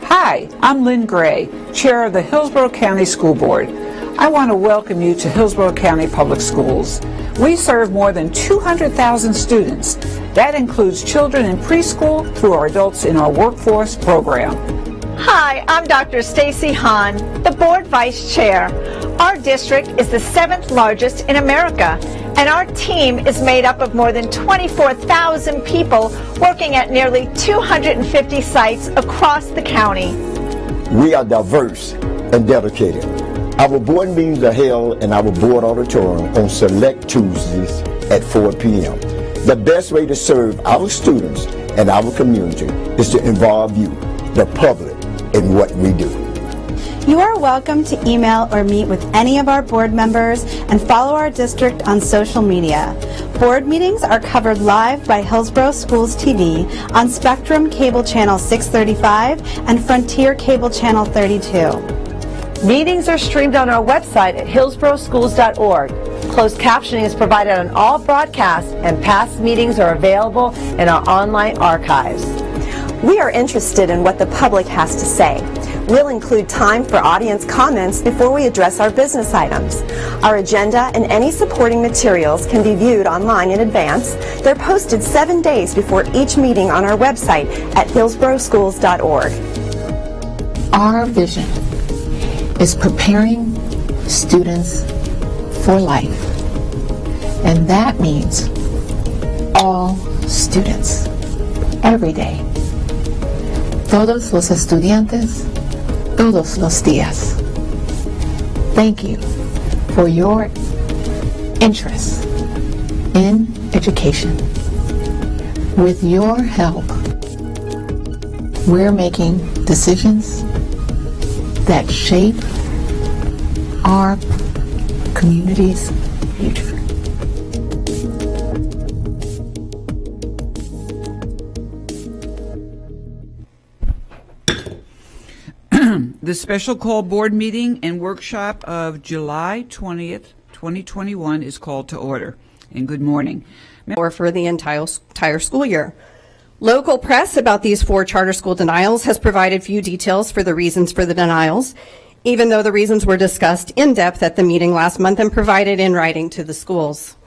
Hi, I'm Lynn Gray, Chair of the Hillsborough County School Board. I want to welcome you to Hillsborough County Public Schools. We serve more than 200,000 students. That includes children in preschool through our Adults in Our Workforce program. Hi, I'm Dr. Stacy Hahn, the Board Vice Chair. Our district is the 7th largest in America, and our team is made up of more than 24,000 people working at nearly 250 sites across the county. We are diverse and dedicated. Our board meetings are held in our board auditorium on select Tuesdays at 4 p.m. The best way to serve our students and our community is to involve you, the public, in what we do. You are welcome to email or meet with any of our board members and follow our district on social media. Board meetings are covered live by Hillsborough Schools TV on Spectrum Cable Channel 635 and Frontier Cable Channel 32. Meetings are streamed on our website at hillsboroughschools.org. Closed captioning is provided on all broadcasts, and past meetings are available in our online archives. We are interested in what the public has to say. We'll include time for audience comments before we address our business items. Our agenda and any supporting materials can be viewed online in advance. They're posted 7 days before each meeting on our website at hillsboroughschools.org. Our vision is preparing students for life, and that means all students, every day. Todos los estudiantes, todos los días. Thank you for your interest in education. With your help, we're making decisions that shape our community's future. The special call board meeting and workshop of July 20th, 2021 is called to order. And good morning. Or for the entire school year. Local press about these 4 charter school denials has provided few details for the reasons for the denials, even though the reasons were discussed in depth at the meeting last month and provided in writing to the schools.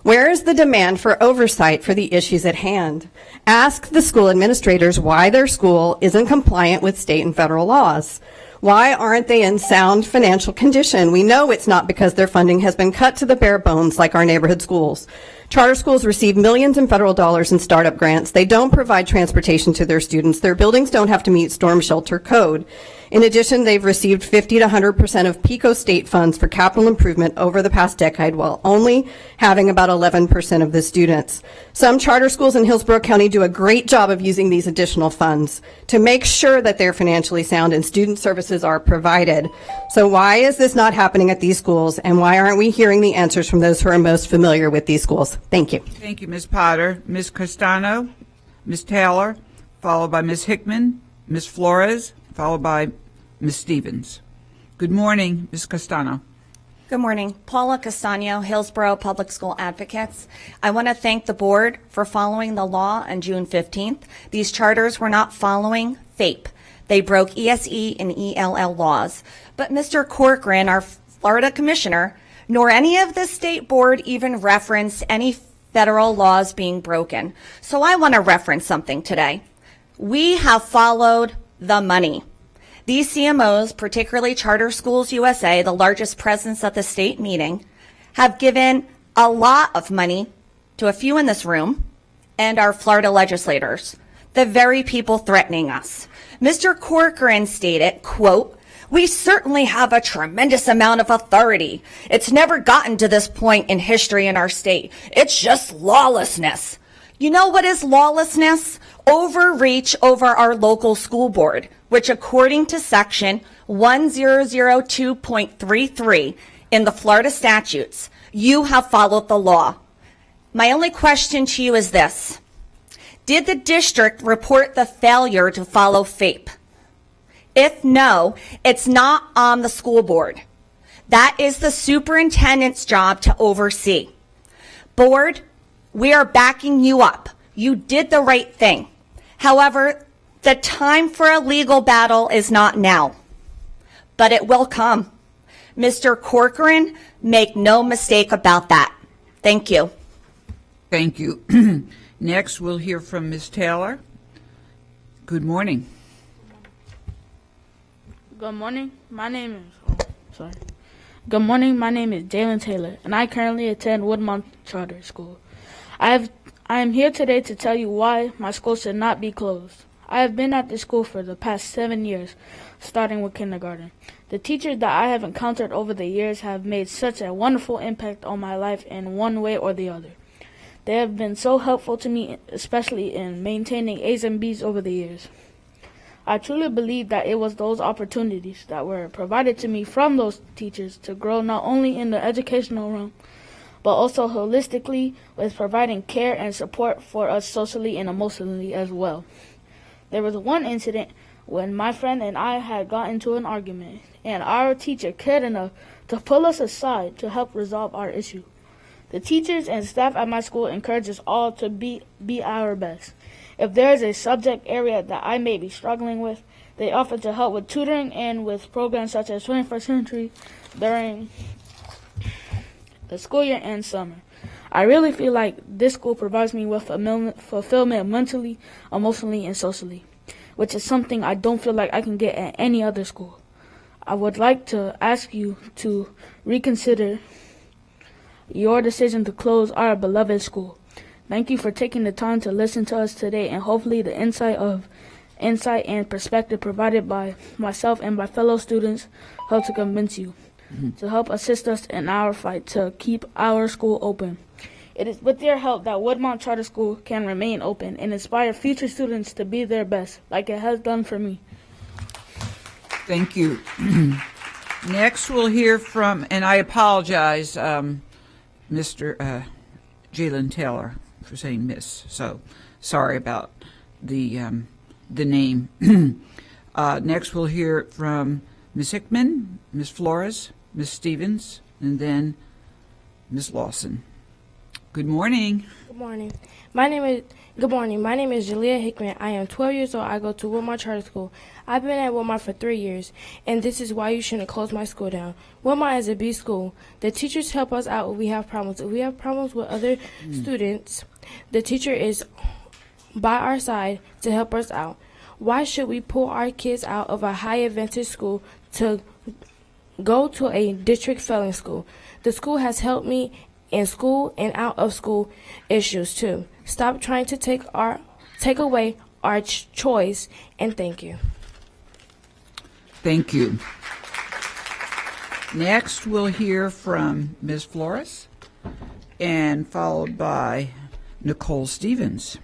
Where is the demand for oversight for the issues at hand? Ask the school administrators why their school isn't compliant with state and federal laws. Why aren't they in sound financial condition? We know it's not because their funding has been cut to the bare bones like our neighborhood schools. Charter schools receive millions in federal dollars in startup grants. They don't provide transportation to their students. Their buildings don't have to meet storm shelter code. In addition, they've received 50 to 100% of PICO state funds for capital improvement over the past decade, while only having about 11% of the students. Some charter schools in Hillsborough County do a great job of using these additional funds to make sure that they're financially sound and student services are provided. So why is this not happening at these schools, and why aren't we hearing the answers from those who are most familiar with these schools? Thank you. Thank you, Ms. Potter. Ms. Castano, Ms. Taylor, followed by Ms. Hickman, Ms. Flores, followed by Ms. Stevens. Good morning, Ms. Castano. Good morning. Paula Castano, Hillsborough Public School Advocates. I want to thank the board for following the law on June 15th. These charters were not following FAPE. They broke ESE and ELL laws. But Mr. Corcoran, our Florida commissioner, nor any of the state board even referenced any federal laws being broken. So I want to reference something today. We have followed the money. These CMOs, particularly Charter Schools USA, the largest presence at the state meeting, have given a lot of money to a few in this room and our Florida legislators, the very people threatening us. Mr. Corcoran stated, quote, "We certainly have a tremendous amount of authority. It's never gotten to this point in history in our state. It's just lawlessness." You know what is lawlessness? Overreach over our local school board, which according to section 1002.33 in the Florida statutes, you have followed the law. My only question to you is this. Did the district report the failure to follow FAPE? If no, it's not on the school board. That is the superintendent's job to oversee. Board, We are backing you up. You did the right thing. However, the time for a legal battle is not now, but it will come. Mr. Corcoran, make no mistake about that. Thank you. Thank you. Next, we'll hear from Ms. Taylor. Good morning. Good morning. My name is Good morning. My name is Jalen Taylor, and I currently attend Woodmont Charter School. I am here today to tell you why my school should not be closed. I have been at this school for the past 7 years, starting with kindergarten. The teachers that I have encountered over the years have made such a wonderful impact on my life in one way or the other. They have been so helpful to me, especially in maintaining A's and B's over the years. I truly believe that it was those opportunities that were provided to me from those teachers to grow not only in the educational realm, but also holistically with providing care and support for us socially and emotionally as well. There was one incident when my friend and I had got into an argument, and our teacher cared enough to pull us aside to help resolve our issue. The teachers and staff at my school encourage us all to be our best. If there is a subject area that I may be struggling with, they offer to help with tutoring and with programs such as 21st Century during the school year and summer. I really feel like this school provides me with fulfillment mentally, emotionally, and socially, which is something I don't feel like I can get at any other school. I would like to ask you to reconsider your decision to close our beloved school. Thank you for taking the time to listen to us today, and hopefully the insight and perspective provided by myself and my fellow students help to convince you to help assist us in our fight to keep our school open. It is with your help that Woodmont Charter School can remain open and inspire future students to be their best, like it has done for me. Thank you. Next, we'll hear from, and I apologize, Mr. Jalen Taylor, for saying Miss. So sorry about the name. Next, we'll hear from Ms. Hickman, Ms. Flores, Ms. Stevens, and then Ms. Lawson. Good morning. Good morning. Good morning. My name is Jalea Hickman. I am 12 years old. I go to Woodmont Charter School. I've been at Woodmont for 3 years, and this is why you shouldn't close my school down. Woodmont is a B school. The teachers help us out when we have problems. If we have problems with other students, the teacher is by our side to help us out. Why should we pull our kids out of a high advantage school to go to a district failing school? The school has helped me in school and out of school issues too. Stop trying to take away our choice, and thank you. Thank you. Next, we'll hear from Ms. Flores, and followed by Nicole Stevens.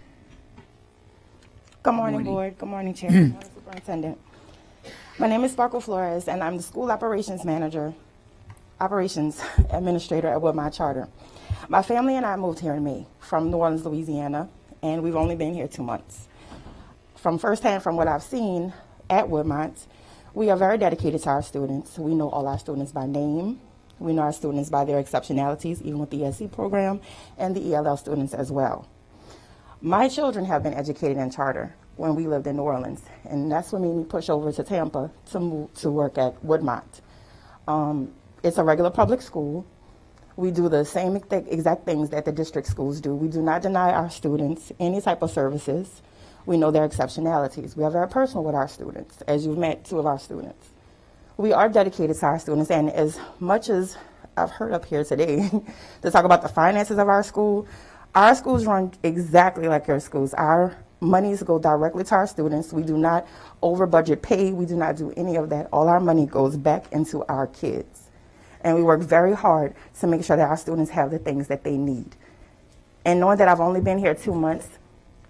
Good morning, Board. Good morning, Chair. Madam Superintendent. My name is Sparkle Flores, and I'm the School Operations Administrator at Woodmont Charter. My family and I moved here in May from New Orleans, Louisiana, and we've only been here 2 months. From firsthand, from what I've seen at Woodmont, we are very dedicated to our students. We know all our students by name. We know our students by their exceptionalities, even with the SE program, and the ELL students as well. My children have been educated in charter when we lived in New Orleans, and that's what made me push over to Tampa to work at Woodmont. It's a regular public school. We do the same exact things that the district schools do. We do not deny our students any type of services. We know their exceptionalities. We are very personal with our students, as you've met 2 of our students. We are dedicated to our students, and as much as I've heard up here today to talk about the finances of our schools run exactly like your schools. Our monies go directly to our students. We do not over budget pay. We do not do any of that. All our money goes back into our kids. And we work very hard to make sure that our students have the things that they need. And knowing that I've only been here 2 months,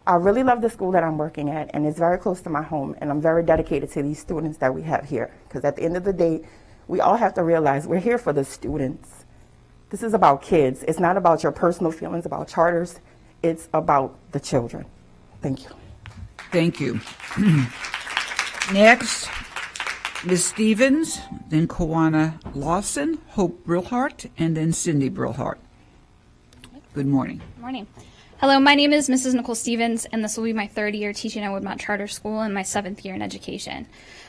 I really love the school that I'm working at, and it's very close to my home, and I'm very dedicated to these students that we have here. Because at the end of the day, we all have to realize we're here for the students. This is about kids. It's not about your personal feelings about charters. It's about the children. Thank you. Thank you. Next, Ms. Stevens, then Kawana Lawson, Hope Brilhart, and then Cindy Brilhart. Good morning. Morning. Hello, my name is Mrs. Nicole Stevens, and this will be my third year teaching at Woodmont Charter School and my 7th year in education.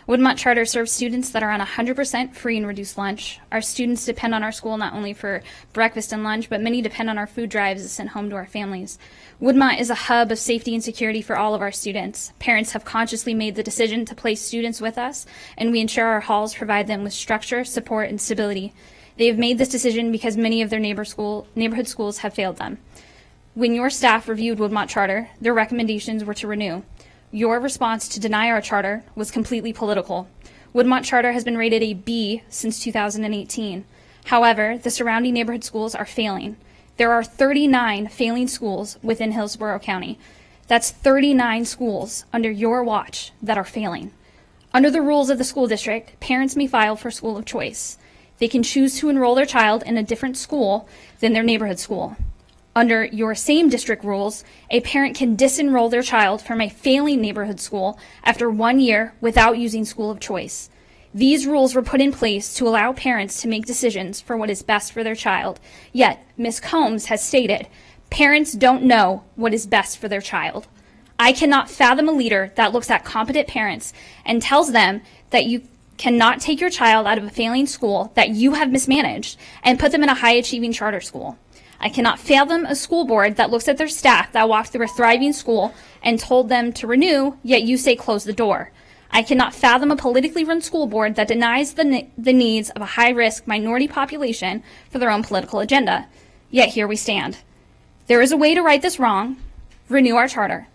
Woodmont Charter serves students that are on 100% free and reduced lunch. Our students depend on our school not only for breakfast and lunch, but many depend on our food drives sent home to our families. Woodmont is a hub of safety and security for all of our students. Parents have consciously made the decision to place students with us, and we ensure our halls provide them with structure, support, and stability. They have made this decision because many of their neighborhood schools have failed them. When your staff reviewed Woodmont Charter, their recommendations were to renew. Your response to deny our charter was completely political. Woodmont Charter has been rated a B since 2018. However, the surrounding neighborhood schools are failing. There are 39 failing schools within Hillsborough County. That's 39 schools under your watch that are failing. Under the rules of the school district, parents may file for school of choice. They can choose to enroll their child in a different school than their neighborhood school. Under your same district rules, a parent can disenroll their child from a failing neighborhood school after 1 year without using school of choice. These rules were put in place to allow parents to make decisions for what is best for their child. Yet, Ms. Combs has stated, parents don't know what is best for their child. I cannot fathom a leader that looks at competent parents and tells them that you cannot take your child out of a failing school that you have mismanaged and put them in a high-achieving charter school. I cannot fathom a school board that looks at their staff that walked through a thriving school and told them to renew, yet you say close the door. I cannot fathom a politically run school board that denies the needs of a high-risk minority population for their own political agenda. Yet here we stand. There is a way to right this wrong. Renew our charter.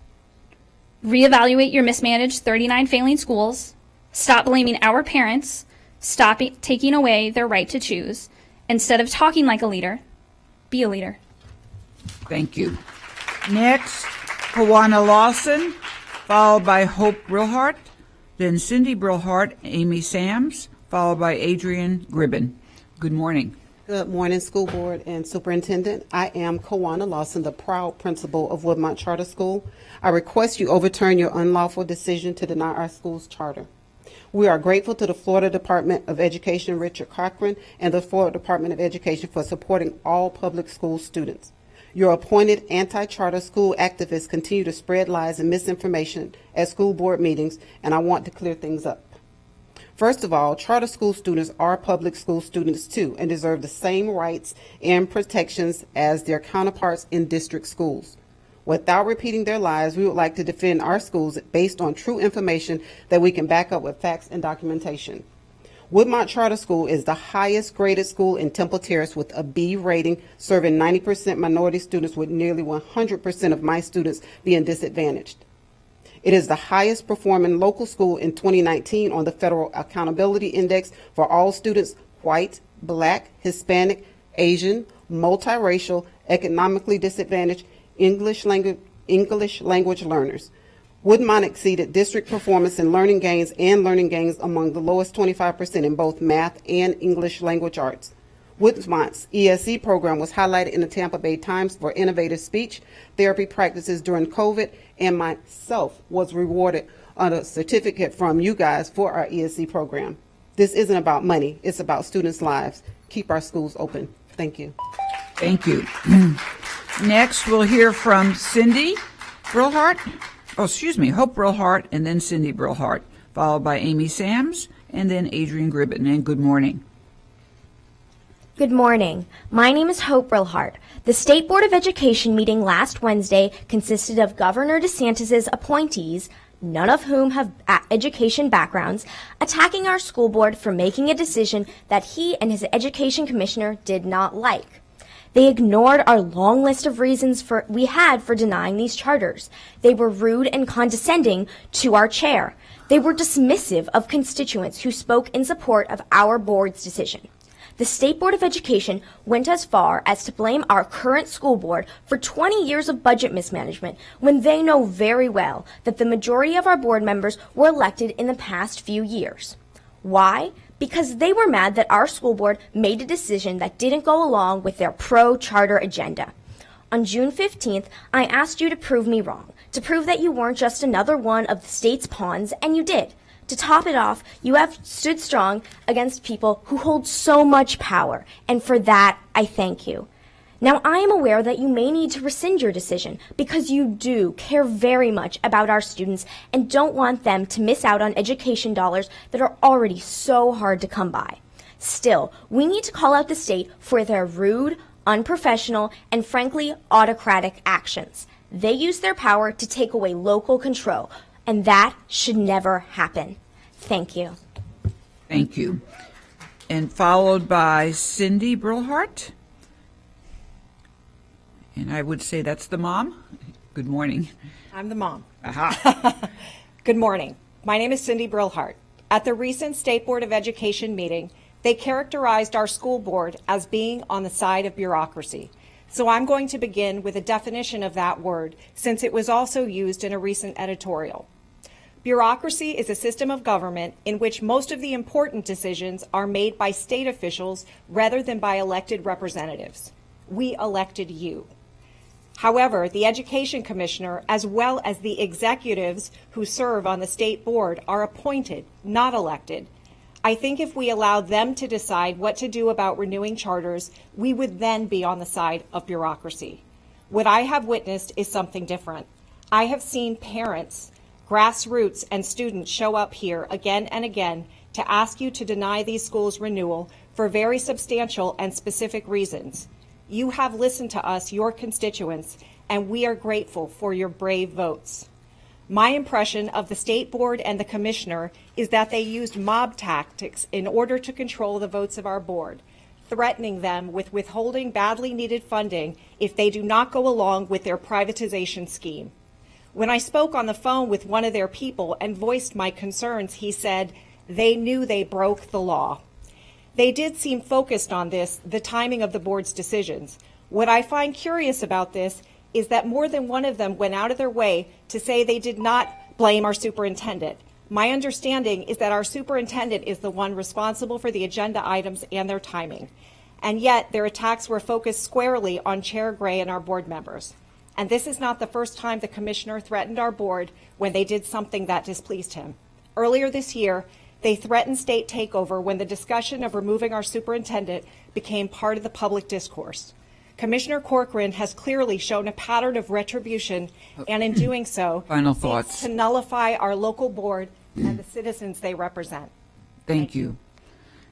Reevaluate your mismanaged 39 failing schools. Stop blaming our parents. Stop taking away their right to choose. Instead of talking like a leader, be a leader. Thank you. Next, Kawana Lawson, followed by Hope Brillhart, then Cindy Brillhart, Amy Sams, followed by Adrian Gribben. Good morning. Good morning, School Board and Superintendent. I am Kawana Lawson, the proud principal of Woodmont Charter School. I request you overturn your unlawful decision to deny our school's charter. We are grateful to the Florida Department of Education, Richard Cochran, and the Florida Department of Education for supporting all public school students. Your appointed anti-charter school activists continue to spread lies and misinformation at school board meetings, and I want to clear things up. First of all, charter school students are public school students too and deserve the same rights and protections as their counterparts in district schools. Without repeating their lies, we would like to defend our schools based on true information that we can back up with facts and documentation. Woodmont Charter School is the highest graded school in Temple Terrace with a B rating, serving 90% minority students, with nearly 100% of my students being disadvantaged. It is the highest performing local school in 2019 on the Federal Accountability Index for all students, white, black, Hispanic, Asian, multiracial, economically disadvantaged, English language learners. Woodmont exceeded district performance in learning gains among the lowest 25% in both math and English language arts. Woodmont's ESE program was highlighted in the Tampa Bay Times for innovative speech therapy practices during COVID, and myself was rewarded on a certificate from you guys for our ESE program. This isn't about money, it's about students' lives. Keep our schools open. Thank you. Thank you. Next, we'll hear from Cindy Brillhart. Hope Brillhart, and then Cindy Brillhart, followed by Amy Sams, and then Adrian Gribben. And good morning. Good morning. My name is Hope Brillhart. The State Board of Education meeting last Wednesday consisted of Governor DeSantis' appointees, none of whom have education backgrounds, attacking our school board for making a decision that he and his education commissioner did not like. They ignored our long list of reasons we had for denying these charters. They were rude and condescending to our chair. They were dismissive of constituents who spoke in support of our board's decision. The State Board of Education went as far as to blame our current school board for 20 years of budget mismanagement when they know very well that the majority of our board members were elected in the past few years. Why? Because they were mad that our school board made a decision that didn't go along with their pro-charter agenda. On June 15th, I asked you to prove me wrong, to prove that you weren't just another one of the state's pawns, and you did. To top it off, you have stood strong against people who hold so much power, and for that, I thank you. Now, I am aware that you may need to rescind your decision because you do care very much about our students and don't want them to miss out on education dollars that are already so hard to come by. Still, we need to call out the state for their rude, unprofessional, and frankly, autocratic actions. They use their power to take away local control, and that should never happen. Thank you. Thank you. And followed by Cindy Brillhart. And I would say that's the mom. Good morning. I'm the mom. Aha. Good morning. My name is Cindy Brillhart. At the recent State Board of Education meeting, they characterized our school board as being on the side of bureaucracy. So I'm going to begin with a definition of that word, since it was also used in a recent editorial. Bureaucracy is a system of government in which most of the important decisions are made by state officials rather than by elected representatives. We elected you. However, the Education Commissioner, as well as the executives who serve on the state board, are appointed, not elected. I think if we allowed them to decide what to do about renewing charters, we would then be on the side of bureaucracy. What I have witnessed is something different. I have seen parents, grassroots, and students show up here again and again to ask you to deny these schools renewal for very substantial and specific reasons. You have listened to us, your constituents, and we are grateful for your brave votes. My impression of the state board and the commissioner is that they used mob tactics in order to control the votes of our board, threatening them with withholding badly needed funding if they do not go along with their privatization scheme. When I spoke on the phone with one of their people and voiced my concerns, he said they knew they broke the law. They did seem focused on this, the timing of the board's decisions. What I find curious about this is that more than one of them went out of their way to say they did not blame our superintendent. My understanding is that our superintendent is the one responsible for the agenda items and their timing. And yet their attacks were focused squarely on Chair Gray and our board members. And this is not the first time the commissioner threatened our board when they did something that displeased him. Earlier this year, they threatened state takeover when the discussion of removing our superintendent became part of the public discourse. Commissioner Corcoran has clearly shown a pattern of retribution, and in doing so, Final thoughts. seeks to nullify our local board and the citizens they represent. Thank you.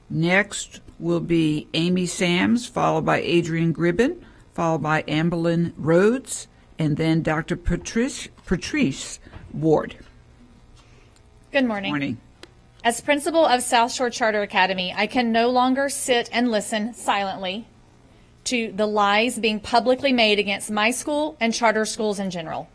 Next will be Amy Sams, followed by Adrian Gribben, followed by Amberlyn Rhodes, and then Dr. Patrice Ward. Good morning. Morning. As principal of South Shore Charter Academy, I can no longer sit and listen silently to the lies being publicly made against my school and charter schools in general.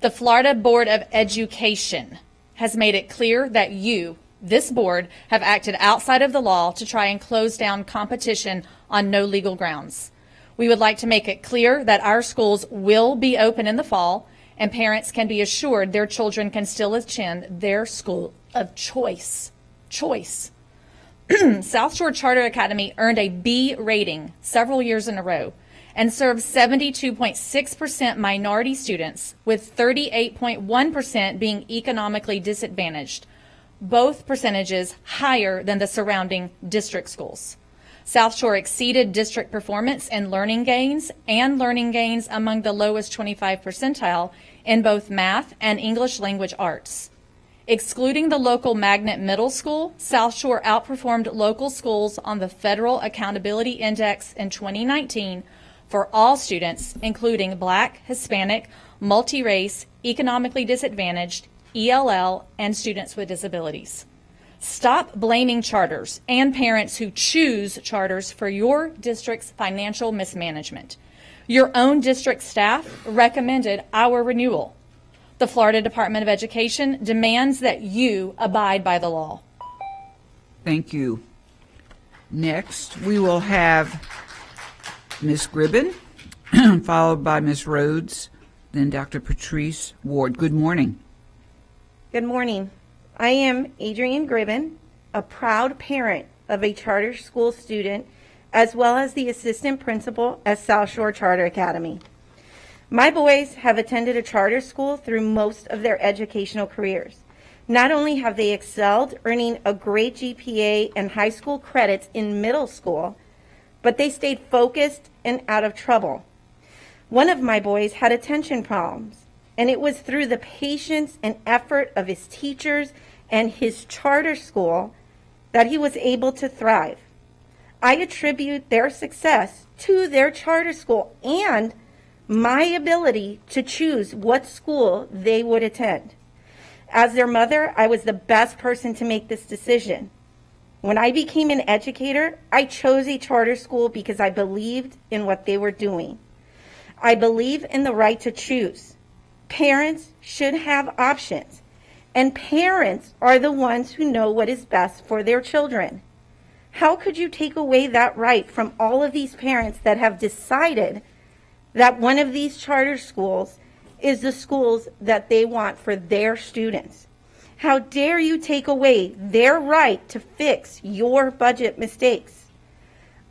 The Florida Board of Education has made it clear that you, this board, have acted outside of the law to try and close down competition on no legal grounds. We would like to make it clear that our schools will be open in the fall, and parents can be assured their children can still attend their school of choice. South Shore Charter Academy earned a B rating several years in a row and serves 72.6% minority students, with 38.1% being economically disadvantaged, both percentages higher than the surrounding district schools. South Shore exceeded district performance in learning gains among the lowest 25 percentile in both math and English language arts. Excluding the local magnet middle school, South Shore outperformed local schools on the Federal Accountability Index in 2019 for all students, including Black, Hispanic, multi-race, economically disadvantaged, ELL, and students with disabilities. Stop blaming charters and parents who choose charters for your district's financial mismanagement. Your own district staff recommended our renewal. The Florida Department of Education demands that you abide by the law. Thank you. Next, we will have Ms. Gribben, followed by Ms. Rhodes, then Dr. Patrice Ward. Good morning. Good morning. I am Adrian Gribben, a proud parent of a charter school student, as well as the assistant principal at South Shore Charter Academy. My boys have attended a charter school through most of their educational careers. Not only have they excelled, earning a great GPA and high school credits in middle school, but they stayed focused and out of trouble. One of my boys had attention problems, and it was through the patience and effort of his teachers and his charter school that he was able to thrive. I attribute their success to their charter school and my ability to choose what school they would attend. As their mother, I was the best person to make this decision. When I became an educator, I chose a charter school because I believed in what they were doing. I believe in the right to choose. Parents should have options, and parents are the ones who know what is best for their children. How could you take away that right from all of these parents that have decided that one of these charter schools is the schools that they want for their students? How dare you take away their right to fix your budget mistakes?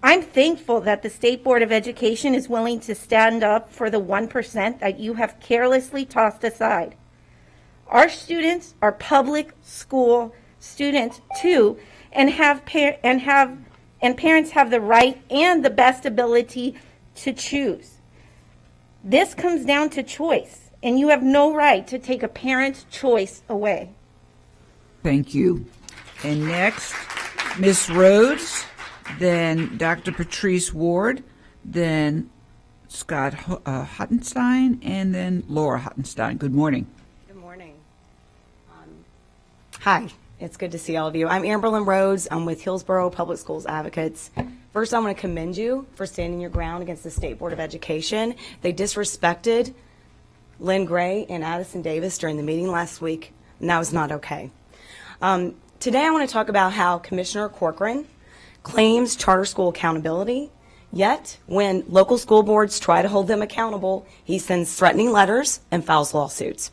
I'm thankful that the State Board of Education is willing to stand up for the 1% that you have carelessly tossed aside. Our students are public school students too, and parents have the right and the best ability to choose. This comes down to choice, and you have no right to take a parent's choice away. Thank you. And next, Ms. Rhodes, then Dr. Patrice Ward, then Scott Hottenstein, and then Laura Hottenstein. Good morning. Good morning. Hi, it's good to see all of you. I'm Amberlyn Rhodes. I'm with Hillsborough Public Schools Advocates. First, I want to commend you for standing your ground against the State Board of Education. They disrespected Lynn Gray and Addison Davis during the meeting last week, and that was not okay. Today, I want to talk about how Commissioner Corcoran claims charter school accountability, yet when local school boards try to hold them accountable, he sends threatening letters and files lawsuits.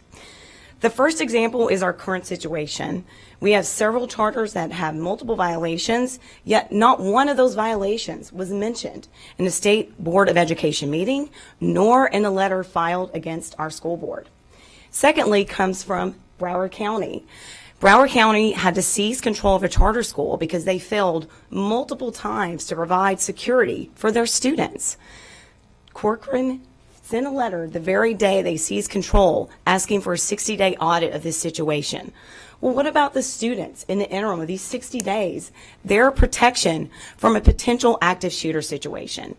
The first example is our current situation. We have several charters that have multiple violations, yet not one of those violations was mentioned in the State Board of Education meeting, nor in a letter filed against our school board. Secondly, comes from Broward County. Broward County had to seize control of a charter school because they failed multiple times to provide security for their students. Corcoran sent a letter the very day they seized control asking for a 60-day audit of this situation. Well, what about the students in the interim of these 60 days, their protection from a potential active shooter situation?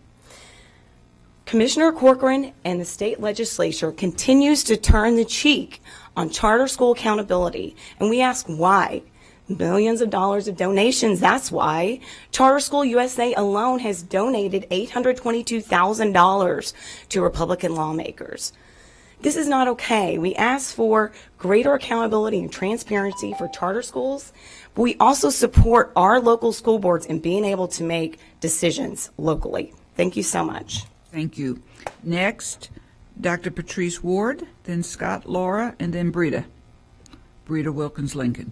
Commissioner Corcoran and the state legislature continues to turn the cheek on charter school accountability, and we ask why. Millions of dollars of donations, that's why. Charter School USA alone has donated $822,000 to Republican lawmakers. This is not okay. We ask for greater accountability and transparency for charter schools, but we also support our local school boards in being able to make decisions locally. Thank you so much. Thank you. Next, Dr. Patrice Ward, then Scott, Laura, and then Brita Wilkins-Lincoln.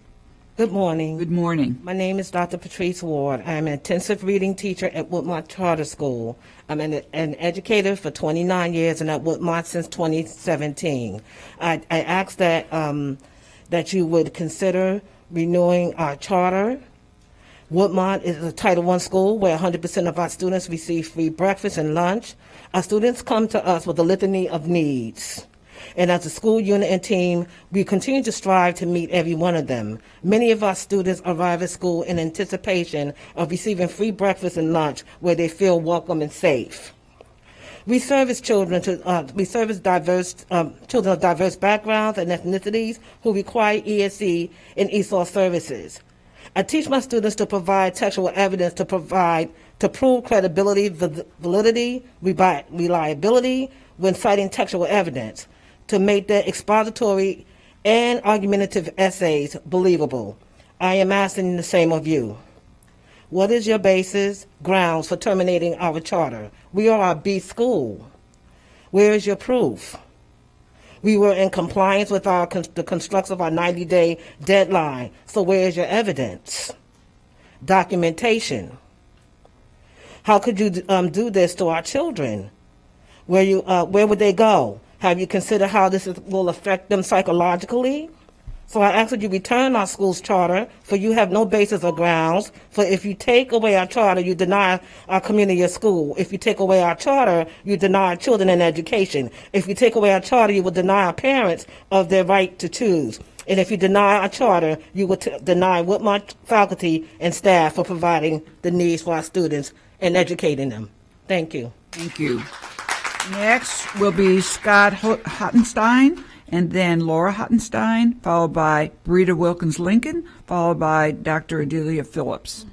Good morning. Good morning. My name is Dr. Patrice Ward. I'm an intensive reading teacher at Woodmont Charter School. I'm an educator for 29 years and at Woodmont since 2017. I ask that that you would consider renewing our charter. Woodmont is a Title I school where 100% of our students receive free breakfast and lunch. Our students come to us with a litany of needs. And as a school unit and team, we continue to strive to meet every one of them. Many of our students arrive at school in anticipation of receiving free breakfast and lunch where they feel welcome and safe. We service children diverse children of diverse backgrounds and ethnicities who require ESE and ESOL services. I teach my students to provide textual evidence to prove credibility, validity, reliability when citing textual evidence, to make their expository and argumentative essays believable. I am asking the same of you. What is your basis, grounds for terminating our charter? We are a B school. Where is your proof? We were in compliance with the construction of our 90-day deadline. So where is your evidence? Documentation. How could you do this to our children? Where would they go? Have you considered how this will affect them psychologically? So I ask that you return our school's charter, for you have no basis or grounds. For if you take away our charter, you deny our community a school. If you take away our charter, you deny our children an education. If you take away our charter, you will deny our parents of their right to choose. And if you deny our charter, you will deny Woodmont faculty and staff for providing the needs for our students and educating them. Thank you. Thank you. Next will be Scott Hottenstein, and then Laura Hottenstein, followed by Brita Wilkins Lincoln, followed by Dr. Adelia Phillips.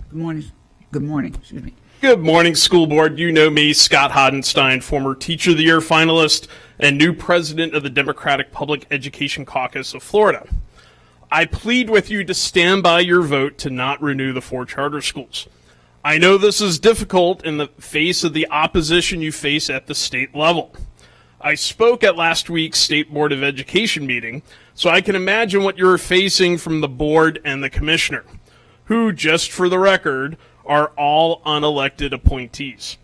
Good morning. Good morning. Excuse me. Good morning, school board. You know me, Scott Hottenstein, former Teacher of the Year finalist and new president of the Democratic Public Education Caucus of Florida. I plead with you to stand by your vote to not renew the 4 charter schools. I know this is difficult in the face of the opposition you face at the state level. I spoke at last week's State Board of Education meeting, so I can imagine what you're facing from the board and the commissioner, who, just for the record, are all unelected appointees.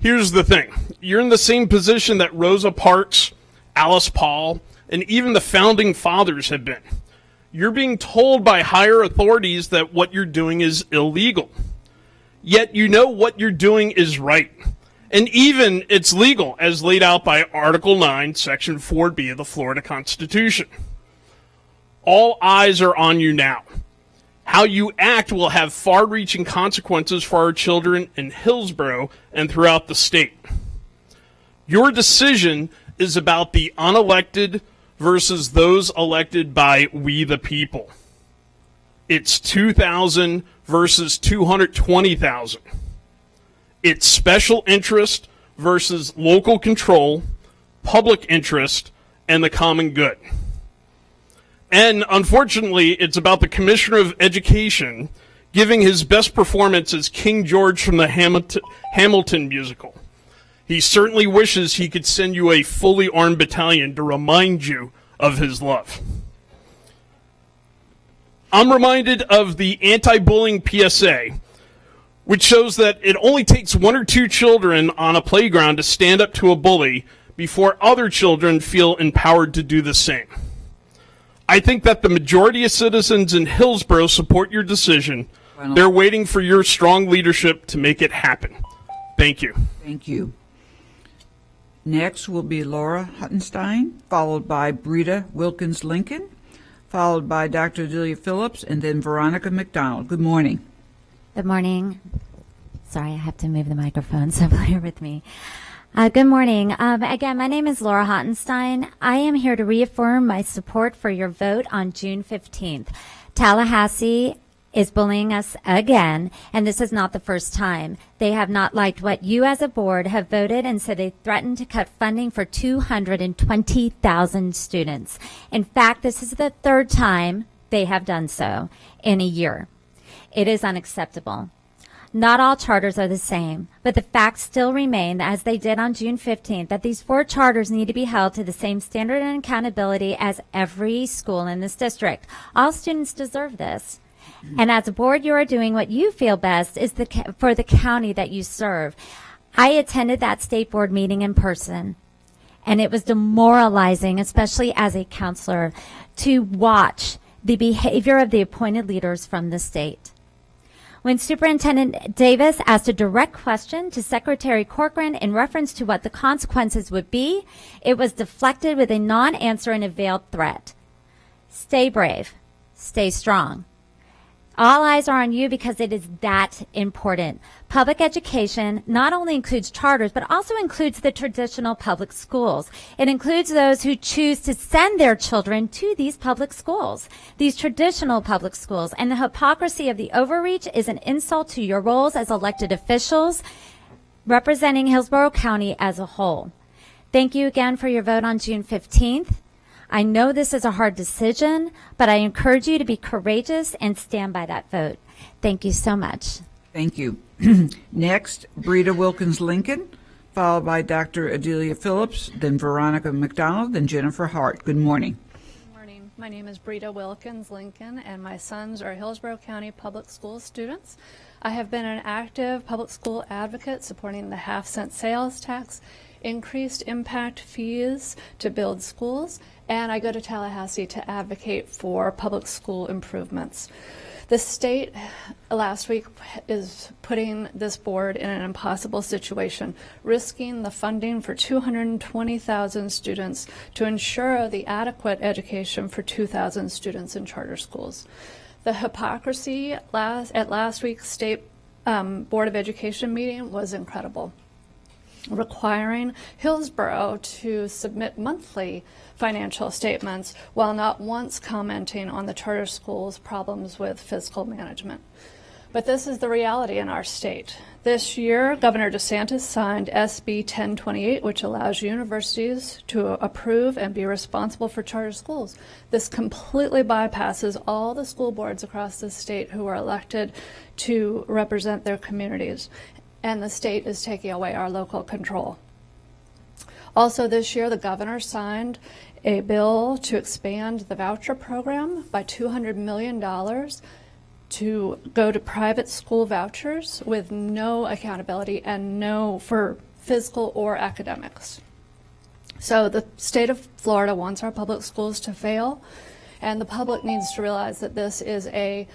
Here's the thing. You're in the same position that Rosa Parks, Alice Paul, and even the founding fathers have been. You're being told by higher authorities that what you're doing is illegal. Yet you know what you're doing is right. And even it's legal, as laid out by Article 9, Section 4B of the Florida Constitution. All eyes are on you now. How you act will have far-reaching consequences for our children in Hillsborough and throughout the state. Your decision is about the unelected versus those elected by we the people. It's 2,000 versus 220,000. It's special interest versus local control, public interest, and the common good. And unfortunately, it's about the Commissioner of Education giving his best performance as King George from the Hamilton musical. He certainly wishes he could send you a fully armed battalion to remind you of his love. I'm reminded of the anti-bullying PSA, which shows that it only takes 1 or 2 children on a playground to stand up to a bully before other children feel empowered to do the same. I think that the majority of citizens in Hillsborough support your decision. They're waiting for your strong leadership to make it happen. Thank you. Thank you. Next will be Laura Huttenstein, followed by Brita Wilkins Lincoln, followed by Dr. Adelia Phillips, and then Veronica McDonald. Good morning. Good morning. Sorry, I have to move the microphone, so bear with me. Good morning. Again, my name is Laura Hottenstein. I am here to reaffirm my support for your vote on June 15th. Tallahassee is bullying us again, and this is not the first time. They have not liked what you as a board have voted, and so they threatened to cut funding for 220,000 students. In fact, this is the 3rd time they have done so in a year. It is unacceptable. Not all charters are the same, but the facts still remain, as they did on June 15th, that these 4 charters need to be held to the same standard and accountability as every school in this district. All students deserve this. And as a board, you are doing what you feel best is for the county that you serve. I attended that state board meeting in person, and it was demoralizing, especially as a counselor, to watch the behavior of the appointed leaders from the state. When Superintendent Davis asked a direct question to Secretary Corcoran in reference to what the consequences would be, it was deflected with a non-answer and a veiled threat. Stay brave. Stay strong. All eyes are on you because it is that important. Public education not only includes charters, but also includes the traditional public schools. It includes those who choose to send their children to these public schools, these traditional public schools. And the hypocrisy of the overreach is an insult to your roles as elected officials representing Hillsborough County as a whole. Thank you again for your vote on June 15th. I know this is a hard decision, but I encourage you to be courageous and stand by that vote. Thank you so much. Thank you. Next, Brita Wilkins Lincoln, followed by Dr. Adelia Phillips, then Veronica McDonald, then Jennifer Hart. Good morning. Good morning. My name is Brita Wilkins Lincoln, and my sons are Hillsborough County Public School students. I have been an active public school advocate supporting the half-cent sales tax increased impact fees to build schools, and I go to Tallahassee to advocate for public school improvements. The state last week is putting this board in an impossible situation, risking the funding for 220,000 students to ensure the adequate education for 2,000 students in charter schools. The hypocrisy at last week's state Board of Education meeting was incredible, requiring Hillsborough to submit monthly financial statements while not once commenting on the charter schools' problems with fiscal management. But this is the reality in our state. This year, Governor DeSantis signed SB 1028, which allows universities to approve and be responsible for charter schools. This completely bypasses all the school boards across the state who are elected to represent their communities, and the state is taking away our local control. Also this year, the governor signed a bill to expand the voucher program by $200 million to go to private school vouchers with no accountability and no for physical or academics. So the state of Florida wants our public schools to fail, and the public needs to realize that this is a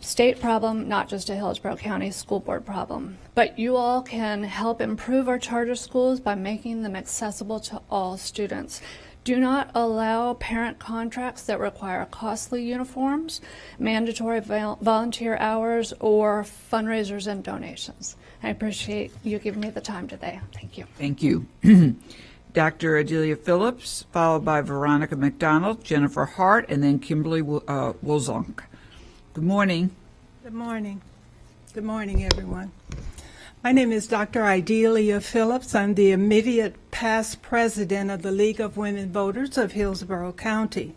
state problem, not just a Hillsborough County School Board problem. But you all can help improve our charter schools by making them accessible to all students. Do not allow parent contracts that require costly uniforms, mandatory volunteer hours, or fundraisers and donations. I appreciate you giving me the time today. Thank you. Thank you. Dr. Adelia Phillips, followed by Veronica McDonald, Jennifer Hart, and then Kimberly Wolzonk. Good morning. Good morning. Good morning, everyone. My name is Dr. Adelia Phillips. I'm the immediate past president of the League of Women Voters of Hillsborough County.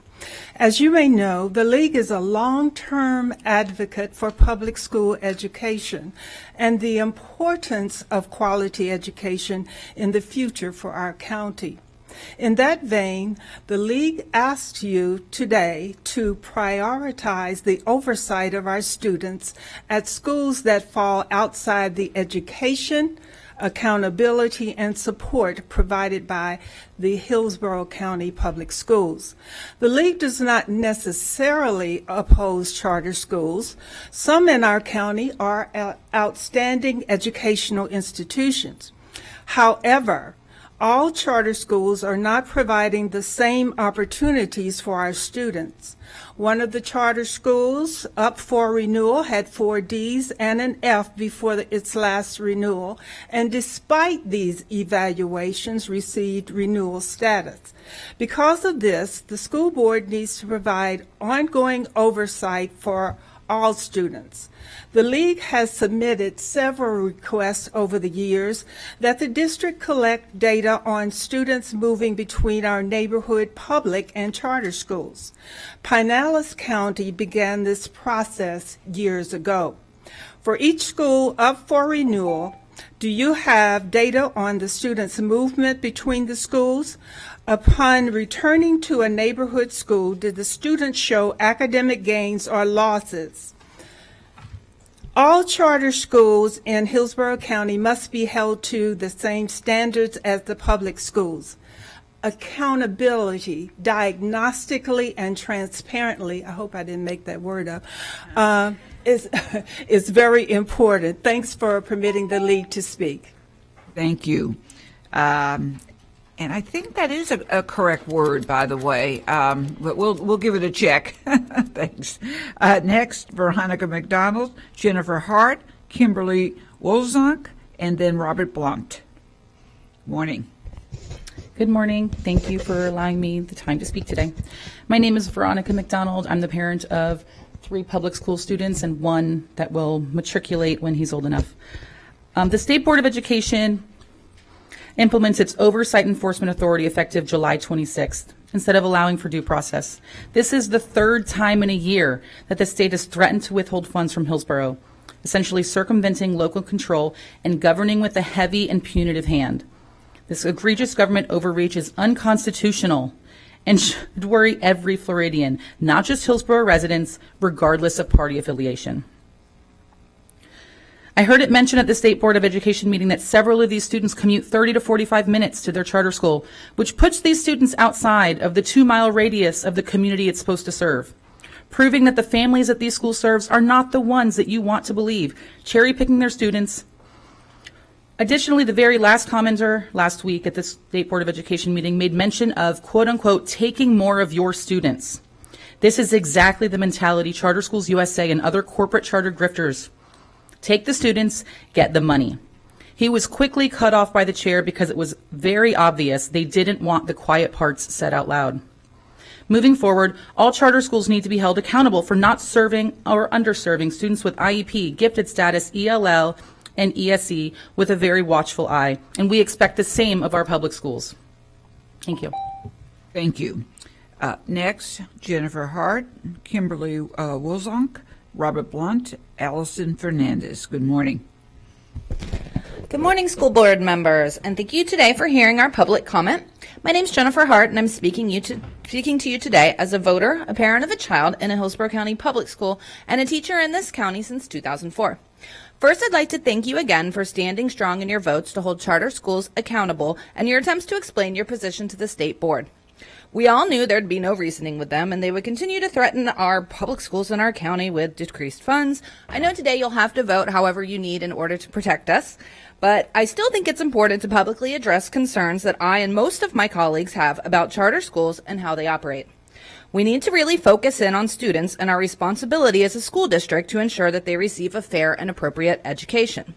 As you may know, the League is a long-term advocate for public school education and the importance of quality education in the future for our county. In that vein, the League asks you today to prioritize the oversight of our students at schools that fall outside the education, accountability, and support provided by the Hillsborough County Public Schools. The League does not necessarily oppose charter schools. Some in our county are outstanding educational institutions. However, all charter schools are not providing the same opportunities for our students. One of the charter schools up for renewal had 4 Ds and an F before its last renewal, and despite these evaluations, received renewal status. Because of this, the school board needs to provide ongoing oversight for all students. The League has submitted several requests over the years that the district collect data on students moving between our neighborhood public and charter schools. Pinellas County began this process years ago. For each school up for renewal, do you have data on the students' movement between the schools? Upon returning to a neighborhood school, did the students show academic gains or losses? All charter schools in Hillsborough County must be held to the same standards as the public schools. Accountability, diagnostically and transparently, I hope I didn't make that word up, is very important. Thanks for permitting the League to speak. Thank you. And I think that is a correct word, by the way, but we'll give it a check. Thanks. Next, Veronica McDonald, Jennifer Hart, Kimberly Wolzonk, and then Robert Blunt. Morning. Good morning. Thank you for allowing me the time to speak today. My name is Veronica McDonald. I'm the parent of 3 public school students and 1 that will matriculate when he's old enough. The State Board of Education implements its oversight enforcement authority effective July 26th, instead of allowing for due process. This is the 3rd time in a year that the state has threatened to withhold funds from Hillsborough, essentially circumventing local control and governing with a heavy and punitive hand. This egregious government overreach is unconstitutional and should worry every Floridian, not just Hillsborough residents, regardless of party affiliation. I heard it mentioned at the State Board of Education meeting that several of these students commute 30 to 45 minutes to their charter school, which puts these students outside of the 2-mile radius of the community it's supposed to serve, proving that the families that these schools serve are not the ones that you want to believe, cherry-picking their students. Additionally, the very last commenter last week at the State Board of Education meeting made mention of, quote-unquote, taking more of your students. This is exactly the mentality Charter Schools USA and other corporate charter grifters. Take the students, get the money. He was quickly cut off by the chair because it was very obvious they didn't want the quiet parts said out loud. Moving forward, all charter schools need to be held accountable for not serving or underserving students with IEP, gifted status, ELL, and ESE with a very watchful eye, and we expect the same of our public schools. Thank you. Thank you. Next, Jennifer Hart, Kimberly Wozonk, Robert Blunt, Allison Fernandez. Good morning. Good morning, school board members, and thank you today for hearing our public comment. My name is Jennifer Hart, and I'm speaking to you today as a voter, a parent of a child in a Hillsborough County public school, and a teacher in this county since 2004. First, I'd like to thank you again for standing strong in your votes to hold charter schools accountable and your attempts to explain your position to the state board. We all knew there'd be no reasoning with them, and they would continue to threaten our public schools in our county with decreased funds. I know today you'll have to vote however you need in order to protect us, but I still think it's important to publicly address concerns that I and most of my colleagues have about charter schools and how they operate. We need to really focus in on students and our responsibility as a school district to ensure that they receive a fair and appropriate education.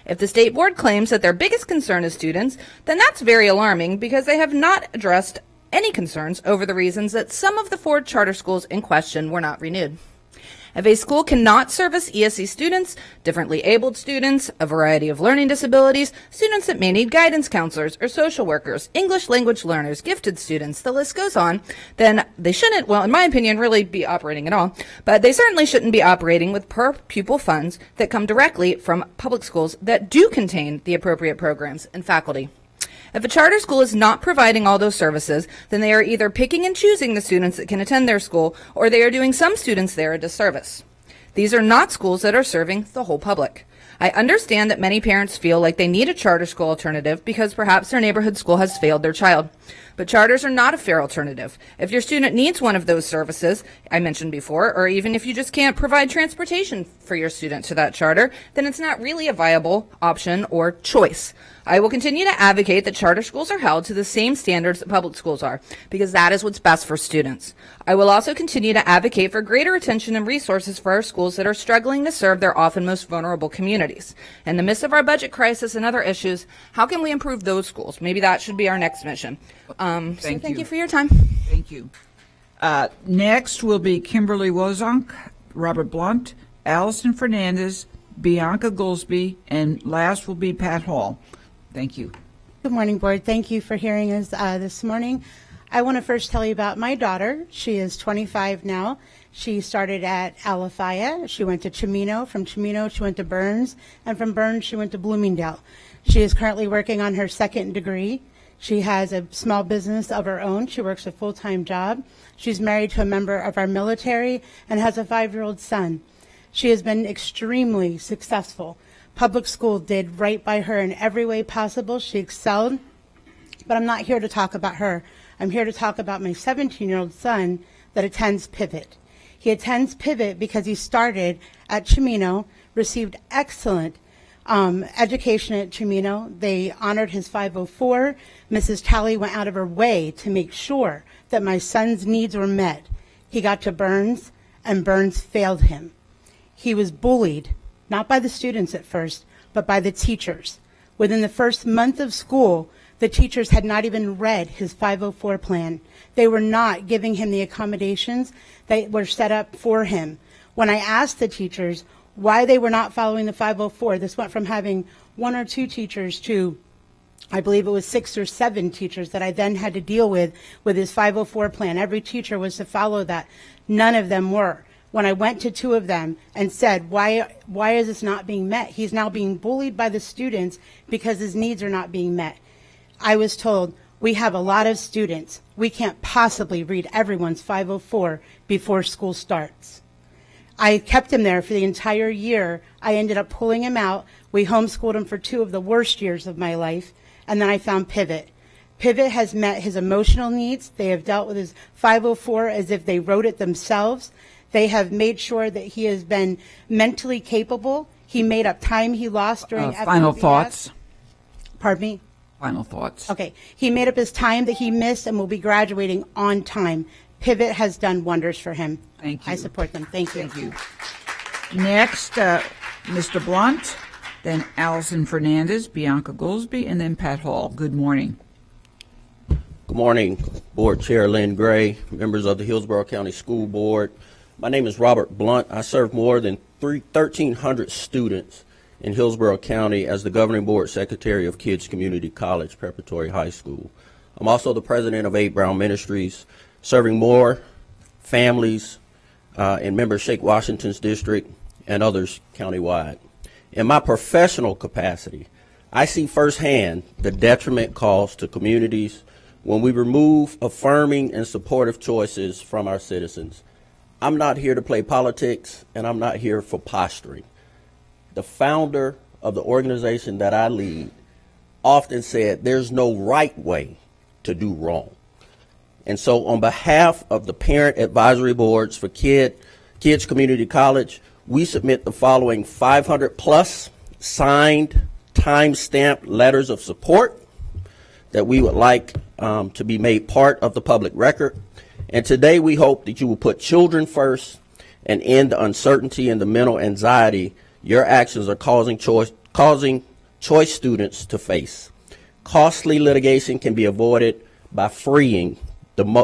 If the state board claims that their biggest concern is students, then that's very alarming because they have not addressed any concerns over the reasons that some of the 4 charter schools in question were not renewed. If a school cannot service ESE students, differently abled students, a variety of learning disabilities, students that may need guidance counselors or social workers, English language learners, gifted students, the list goes on, then they shouldn't, well, in my opinion, really be operating at all, but they certainly shouldn't be operating with per pupil funds that come directly from public schools that do contain the appropriate programs and faculty. If a charter school is not providing all those services, then they are either picking and choosing the students that can attend their school, or they are doing some students there a disservice. These are not schools that are serving the whole public. I understand that many parents feel like they need a charter school alternative because perhaps their neighborhood school has failed their child. But charters are not a fair alternative. If your student needs one of those services I mentioned before, or even if you just can't provide transportation for your student to that charter, then it's not really a viable option or choice. I will continue to advocate that charter schools are held to the same standards that public schools are, because that is what's best for students. I will also continue to advocate for greater attention and resources for our schools that are struggling to serve their often most vulnerable communities. In the midst of our budget crisis and other issues, how can we improve those schools? Maybe that should be our next mission. Thank you for your time. Thank you. Next will be Kimberly Wozonk, Robert Blunt, Allison Fernandez, Bianca Goolsby, and last will be Pat Hall. Thank you. Good morning, Board. Thank you for hearing us this morning. I want to first tell you about my daughter. She is 25 now. She started at Alafaya. She went to Chimino. From Chimino, she went to Burns. And from Burns, she went to Bloomingdale. She is currently working on her second degree. She has a small business of her own. She works a full-time job. She's married to a member of our military and has a 5-year-old son. She has been extremely successful. Public school did right by her in every way possible. She excelled. But I'm not here to talk about her. I'm here to talk about my 17-year-old son that attends Pivot. He attends Pivot because he started at Chimino, received excellent education at Chimino. They honored his 504. Mrs. Talley went out of her way to make sure that my son's needs were met. He got to Burns, and Burns failed him. He was bullied, not by the students at first, but by the teachers. Within the first month of school, the teachers had not even read his 504 plan. They were not giving him the accommodations that were set up for him. When I asked the teachers why they were not following the 504, this went from having 1 or 2 teachers to, I believe it was 6 or 7 teachers that I then had to deal with his 504 plan. Every teacher was to follow that. None of them were. When I went to 2 of them and said, why is this not being met? He's now being bullied by the students because his needs are not being met. I was told, we have a lot of students. We can't possibly read everyone's 504 before school starts. I kept him there for the entire year. I ended up pulling him out. We homeschooled him for 2 of the worst years of my life. And then I found Pivot. Pivot has met his emotional needs. They have dealt with his 504 as if they wrote it themselves. They have made sure that he has been mentally capable. He made up time he lost during Final FLBS. thoughts. Pardon me? Final thoughts. Okay. He made up his time that he missed and will be graduating on time. Pivot has done wonders for him. Thank you. I support them. Thank you. Thank you. Next, Mr. Blunt, then Allison Fernandez, Bianca Goolsby, and then Pat Hall. Good morning. Good morning, Board Chair Lynn Gray, members of the Hillsborough County School Board. My name is Robert Blunt. I serve more than 1,300 students in Hillsborough County as the Governing Board Secretary of Kids Community College Preparatory High School. I'm also the president of 8 Brown Ministries, serving more families in Member Shake Washington's district and others countywide. In my professional capacity, I see firsthand the detriment caused to communities when we remove affirming and supportive choices from our citizens. I'm not here to play politics, and I'm not here for posturing. The founder of the organization that I lead often said there's no right way to do wrong. And so on behalf of the parent advisory boards for Kids Community College, we submit the following 500 plus signed, time-stamped letters of support that we would like to be made part of the public record. And today we hope that you will put children first and end the uncertainty and the mental anxiety your actions are causing choice students to face. Costly litigation can be avoided by freeing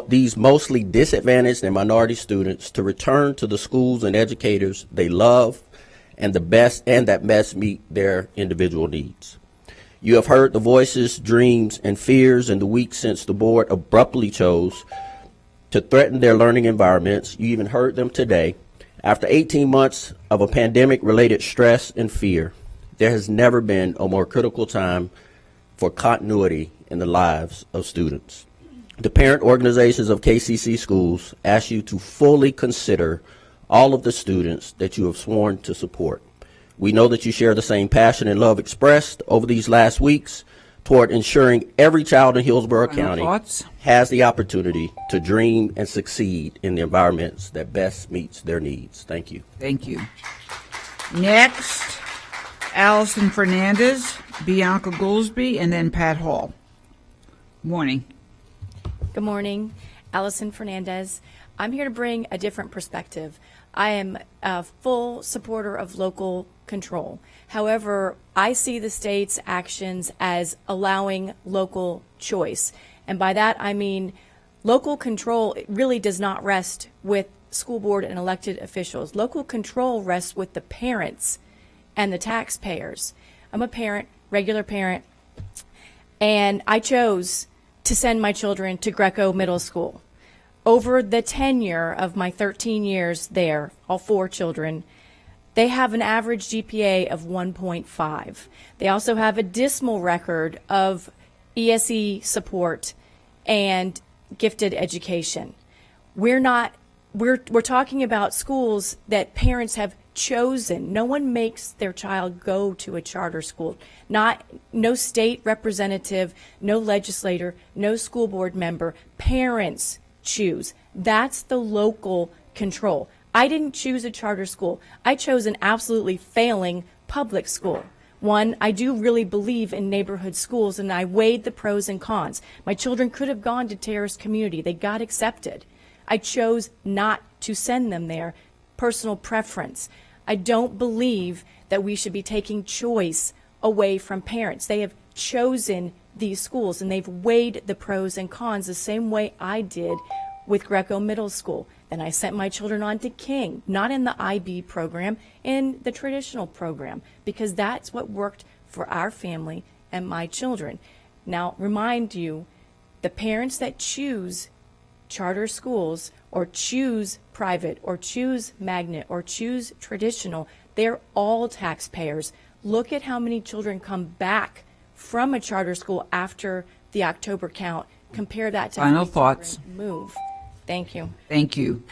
these mostly disadvantaged and minority students to return to the schools and educators they love and that best meet their individual needs. You have heard the voices, dreams, and fears in the weeks since the board abruptly chose to threaten their learning environments. You even heard them today. After 18 months of a pandemic-related stress and fear, there has never been a more critical time for continuity in the lives of students. The parent organizations of KCC schools ask you to fully consider all of the students that you have sworn to support. We know that you share the same passion and love expressed over these last weeks toward ensuring every child in Hillsborough County has the opportunity to dream and succeed in the environments that best meets their needs. Thank you. Thank you. Next, Allison Fernandez, Bianca Goolsby, and then Pat Hall. Morning. Good morning, Allison Fernandez. I'm here to bring a different perspective. I am a full supporter of local control. However, I see the state's actions as allowing local choice. And by that, I mean local control really does not rest with school board and elected officials. Local control rests with the parents and the taxpayers. I'm a parent, regular parent, and I chose to send my children to Greco Middle School. Over the tenure of my 13 years there, all 4 children, they have an average GPA of 1.5. They also have a dismal record of ESE support and gifted education. We're talking about schools that parents have chosen. No one makes their child go to a charter school. No state representative, no legislator, no school board member. Parents choose. That's the local control. I didn't choose a charter school. I chose an absolutely failing public school. One, I do really believe in neighborhood schools, and I weighed the pros and cons. My children could have gone to Terrace Community. They got accepted. I chose not to send them there. Personal preference. I don't believe that we should be taking choice away from parents. They have chosen these schools, and they've weighed the pros and cons the same way I did with Greco Middle School. Then I sent my children on to King, not in the IB program, in the traditional program, because that's what worked for our family and my children. Now, remind you, the parents that choose charter schools or choose private or choose magnet or choose traditional, they're all taxpayers. Look at how many children come back from a charter school after the October count. Compare that to Final how many thoughts. children move. Thank you. Thank you.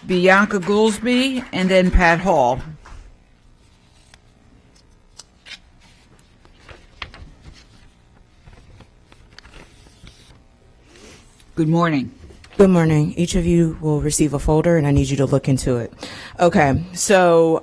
Bianca Goolsby, and then Pat Hall. Good morning. Good morning. Each of you will receive a folder, and I need you to look into it. Okay, so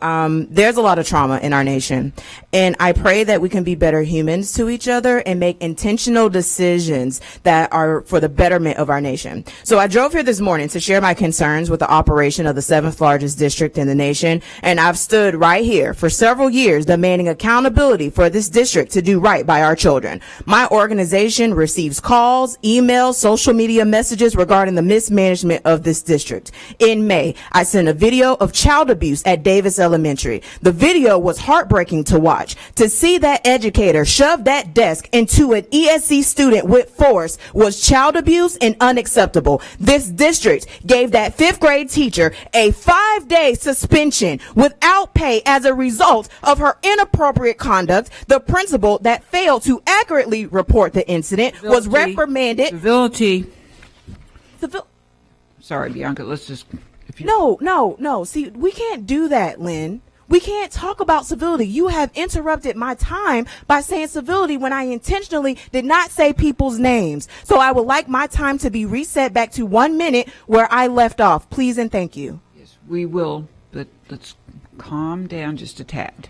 there's a lot of trauma in our nation, and I pray that we can be better humans to each other and make intentional decisions that are for the betterment of our nation. So I drove here this morning to share my concerns with the operation of the 7th largest district in the nation, and I've stood right here for several years demanding accountability for this district to do right by our children. My organization receives calls, emails, social media messages regarding the mismanagement of this district. In May, I sent a video of child abuse at Davis Elementary. The video was heartbreaking to watch. To see that educator shove that desk into an ESC student with force was child abuse and unacceptable. This district gave that 5th grade teacher a 5-day suspension without pay as a result of her inappropriate conduct. The principal that failed to accurately report the incident was reprimanded. Sorry, Bianca, let's just... No. See, we can't do that, Lynn. We can't talk about civility. You have interrupted my time by saying civility when I intentionally did not say people's names. So I would like my time to be reset back to 1 minute where I left off. Please and thank you. Yes, we will, but let's calm down just a tad.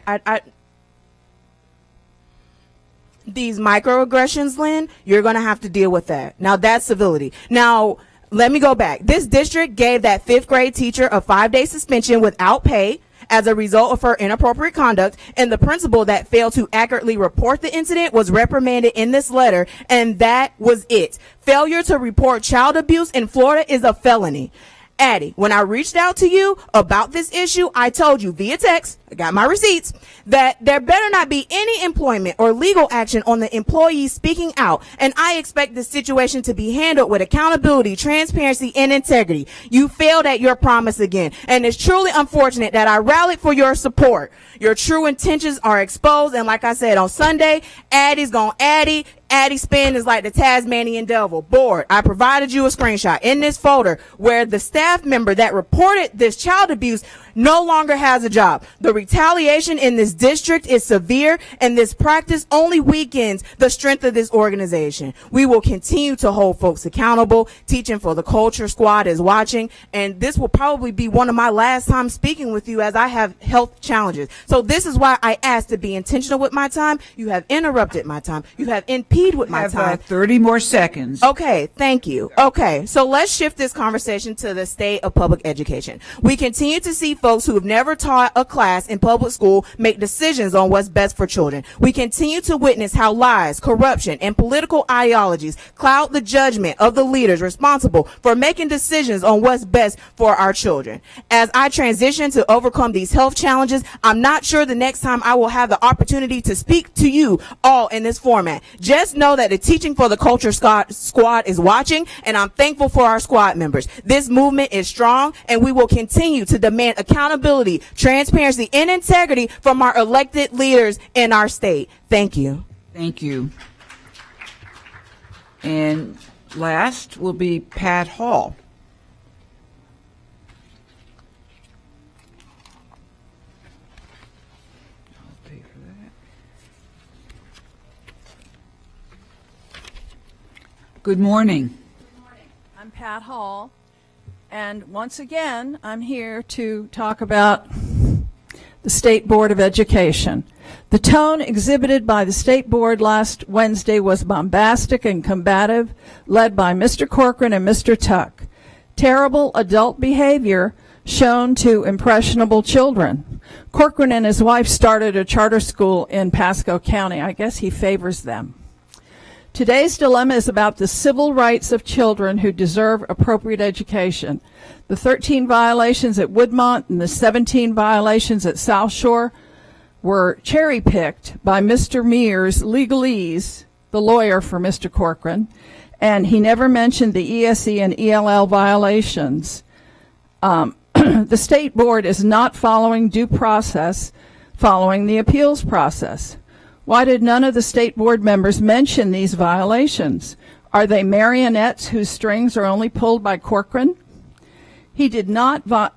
These microaggressions, Lynn, you're going to have to deal with that. Now, that's civility. Now, let me go back. This district gave that 5th grade teacher a 5-day suspension without pay as a result of her inappropriate conduct, and the principal that failed to accurately report the incident was reprimanded in this letter, and that was it. Failure to report child abuse in Florida is a felony. Addie, when I reached out to you about this issue, I told you via text, I got my receipts, that there better not be any employment or legal action on the employee speaking out, and I expect this situation to be handled with accountability, transparency, and integrity. You failed at your promise again, and it's truly unfortunate that I rallied for your support. Your true intentions are exposed, and like I said on Sunday, Addie's gonna Addie. Addie Spin is like the Tasmanian devil. Board, I provided you a screenshot in this folder where the staff member that reported this child abuse no longer has a job. The retaliation in this district is severe, and this practice only weakens the strength of this organization. We will continue to hold folks accountable. Teaching for the Culture Squad is watching, and this will probably be one of my last times speaking with you as I have health challenges. So this is why I asked to be intentional with my time. You have interrupted my time. You have impeded with my time. 30 more seconds. Okay, thank you. Okay, so let's shift this conversation to the state of public education. We continue to see folks who have never taught a class in public school make decisions on what's best for children. We continue to witness how lies, corruption, and political ideologies cloud the judgment of the leaders responsible for making decisions on what's best for our children. As I transition to overcome these health challenges, I'm not sure the next time I will have the opportunity to speak to you all in this format. Just know that the Teaching for the Culture Squad is watching, and I'm thankful for our squad members. This movement is strong, and we will continue to demand accountability, transparency, and integrity from our elected leaders in our state. Thank you. Thank you. And last will be Pat Hall. I'll pay for that. Good morning. I'm Pat Hall, and once again, I'm here to talk about the State Board of Education. The tone exhibited by the State Board last Wednesday was bombastic and combative, led by Mr. Corcoran and Mr. Tuck. Terrible adult behavior shown to impressionable children. Corcoran and his wife started a charter school in Pasco County. I guess he favors them. Today's dilemma is about the civil rights of children who deserve appropriate education. The 13 violations at Woodmont and the 17 violations at South Shore were cherry-picked by Mr. Mears, legalese, the lawyer for Mr. Corcoran, and he never mentioned the ESE and ELL violations. The State Board is not following due process following the appeals process. Why did none of the State Board members mention these violations? Are they marionettes whose strings are only pulled by Corcoran? Hillsborough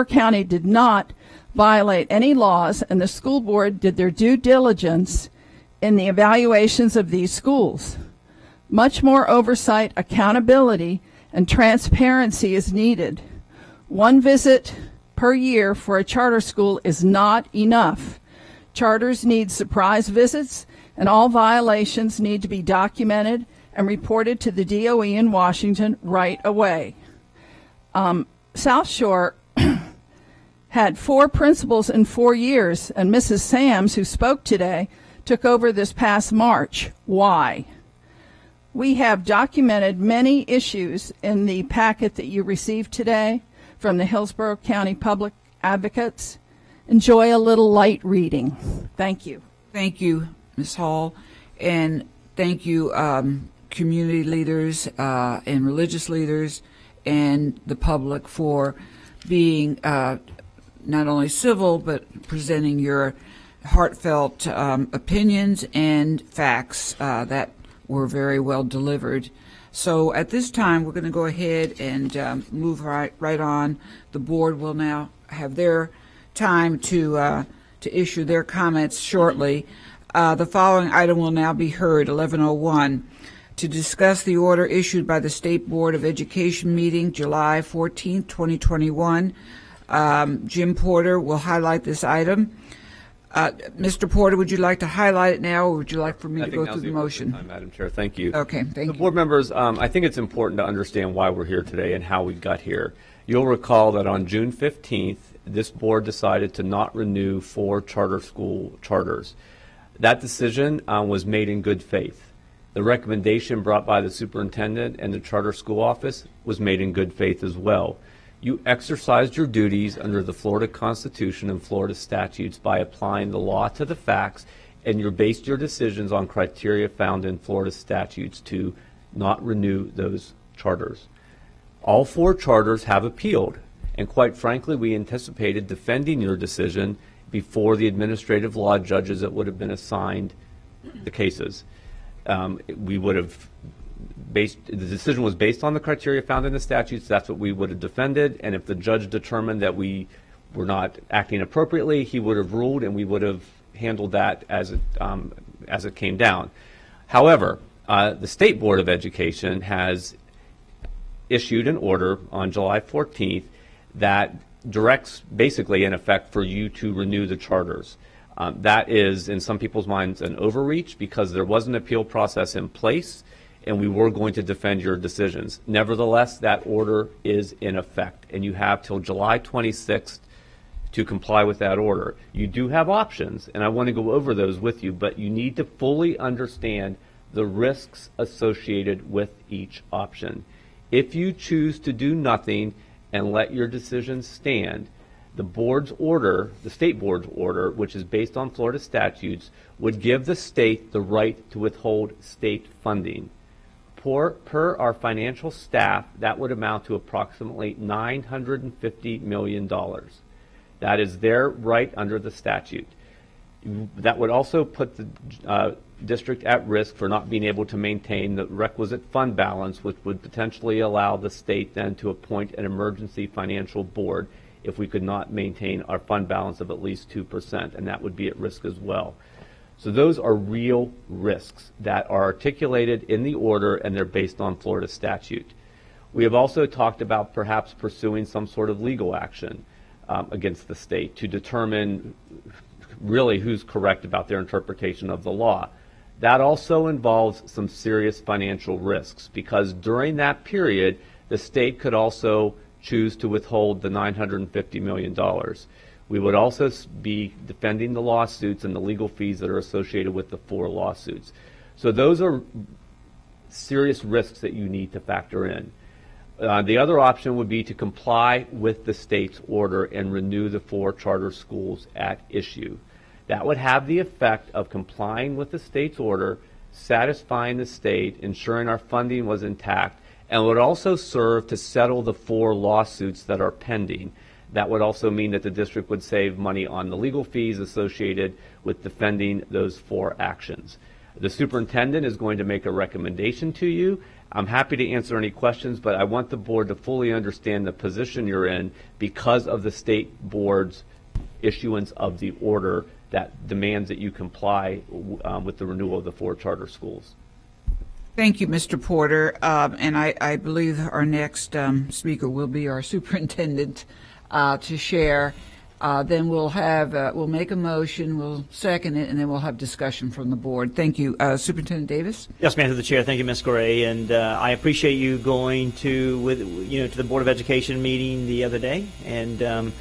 County did not violate any laws, and the school board did their due diligence in the evaluations of these schools. Much more oversight, accountability, and transparency is needed. One visit per year for a charter school is not enough. Charters need surprise visits, and all violations need to be documented and reported to the DOE in Washington right away. South Shore had 4 principals in 4 years, and Mrs. Sams, who spoke today, took over this past March. Why? We have documented many issues in the packet that you received today from the Hillsborough County Public Advocates. Enjoy a little light reading. Thank you. Thank you, Ms. Hall, and thank you, community leaders and religious leaders and the public for being not only civil but presenting your heartfelt opinions and facts that were very well delivered. So at this time, we're going to go ahead and move right on. The board will now have their time to issue their comments shortly. The following item will now be heard, 1101, to discuss the order issued by the State Board of Education meeting July 14, 2021. Jim Porter will highlight this item. Mr. Porter, would you like to highlight it now, or would you like for me to go through the motion? Madam Chair, thank you. Okay, thank you. Board members, I think it's important to understand why we're here today and how we got here. You'll recall that on June 15th, this board decided to not renew 4 charter school charters. That decision was made in good faith. The recommendation brought by the superintendent and the charter school office was made in good faith as well. You exercised your duties under the Florida Constitution and Florida statutes by applying the law to the facts, and you based your decisions on criteria found in Florida statutes to not renew those charters. All 4 charters have appealed, and quite frankly, we anticipated defending your decision before the administrative law judges that would have been assigned the cases. We would have the decision was based on the criteria found in the statutes. That's what we would have defended, and if the judge determined that we were not acting appropriately, he would have ruled, and we would have handled that as it came down. However, the State Board of Education has issued an order on July 14th that directs, basically in effect, for you to renew the charters. That is, in some people's minds, an overreach because there was an appeal process in place, and we were going to defend your decisions. Nevertheless, that order is in effect, and you have till July 26th to comply with that order. You do have options, and I want to go over those with you, but you need to fully understand the risks associated with each option. If you choose to do nothing and let your decisions stand, the board's order, the state board's order, which is based on Florida statutes, would give the state the right to withhold state funding. Per our financial staff, that would amount to approximately $950 million. That is their right under the statute. That would also put the district at risk for not being able to maintain the requisite fund balance, which would potentially allow the state then to appoint an emergency financial board if we could not maintain our fund balance of at least 2%, and that would be at risk as well. So those are real risks that are articulated in the order, and they're based on Florida statute. We have also talked about perhaps pursuing some sort of legal action against the state to determine really who's correct about their interpretation of the law. That also involves some serious financial risks because during that period, the state could also choose to withhold the $950 million. We would also be defending the lawsuits and the legal fees that are associated with the 4 lawsuits. So those are serious risks that you need to factor in. The other option would be to comply with the state's order and renew the 4 charter schools at issue. That would have the effect of complying with the state's order, satisfying the state, ensuring our funding was intact, and would also serve to settle the 4 lawsuits that are pending. That would also mean that the district would save money on the legal fees associated with defending those 4 actions. The superintendent is going to make a recommendation to you. I'm happy to answer any questions, but I want the board to fully understand the position you're in because of the state board's issuance of the order that demands that you comply with the renewal of the 4 charter schools. Thank you, Mr. Porter. And I believe our next speaker will be our superintendent to share. Then we'll make a motion, we'll second it, and then we'll have discussion from the board. Thank you. Superintendent Davis? Yes, ma'am, to the chair. Thank you, Ms. Gray. And I appreciate you going to the Board of Education meeting the other day. And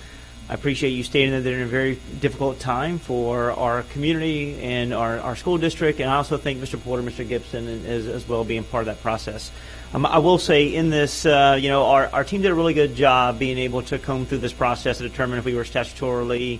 I appreciate you stating that they're in a very difficult time for our community and our school district. And I also thank Mr. Porter, Mr. Gibson, as well being part of that process. I will say in this, our team did a really good job being able to comb through this process to determine if we were statutorily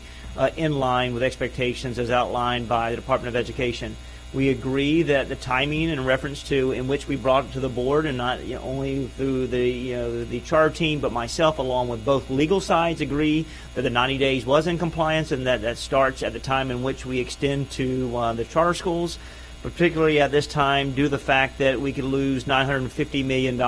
in line with expectations as outlined by the Department of Education. We agree that the timing in reference to in which we brought it to the board, and not only through the charter team, but myself, along with both legal sides, agree that the 90 days was in compliance, and that starts at the time in which we extend to the charter schools. Particularly at this time, due to the fact that we could lose $950 million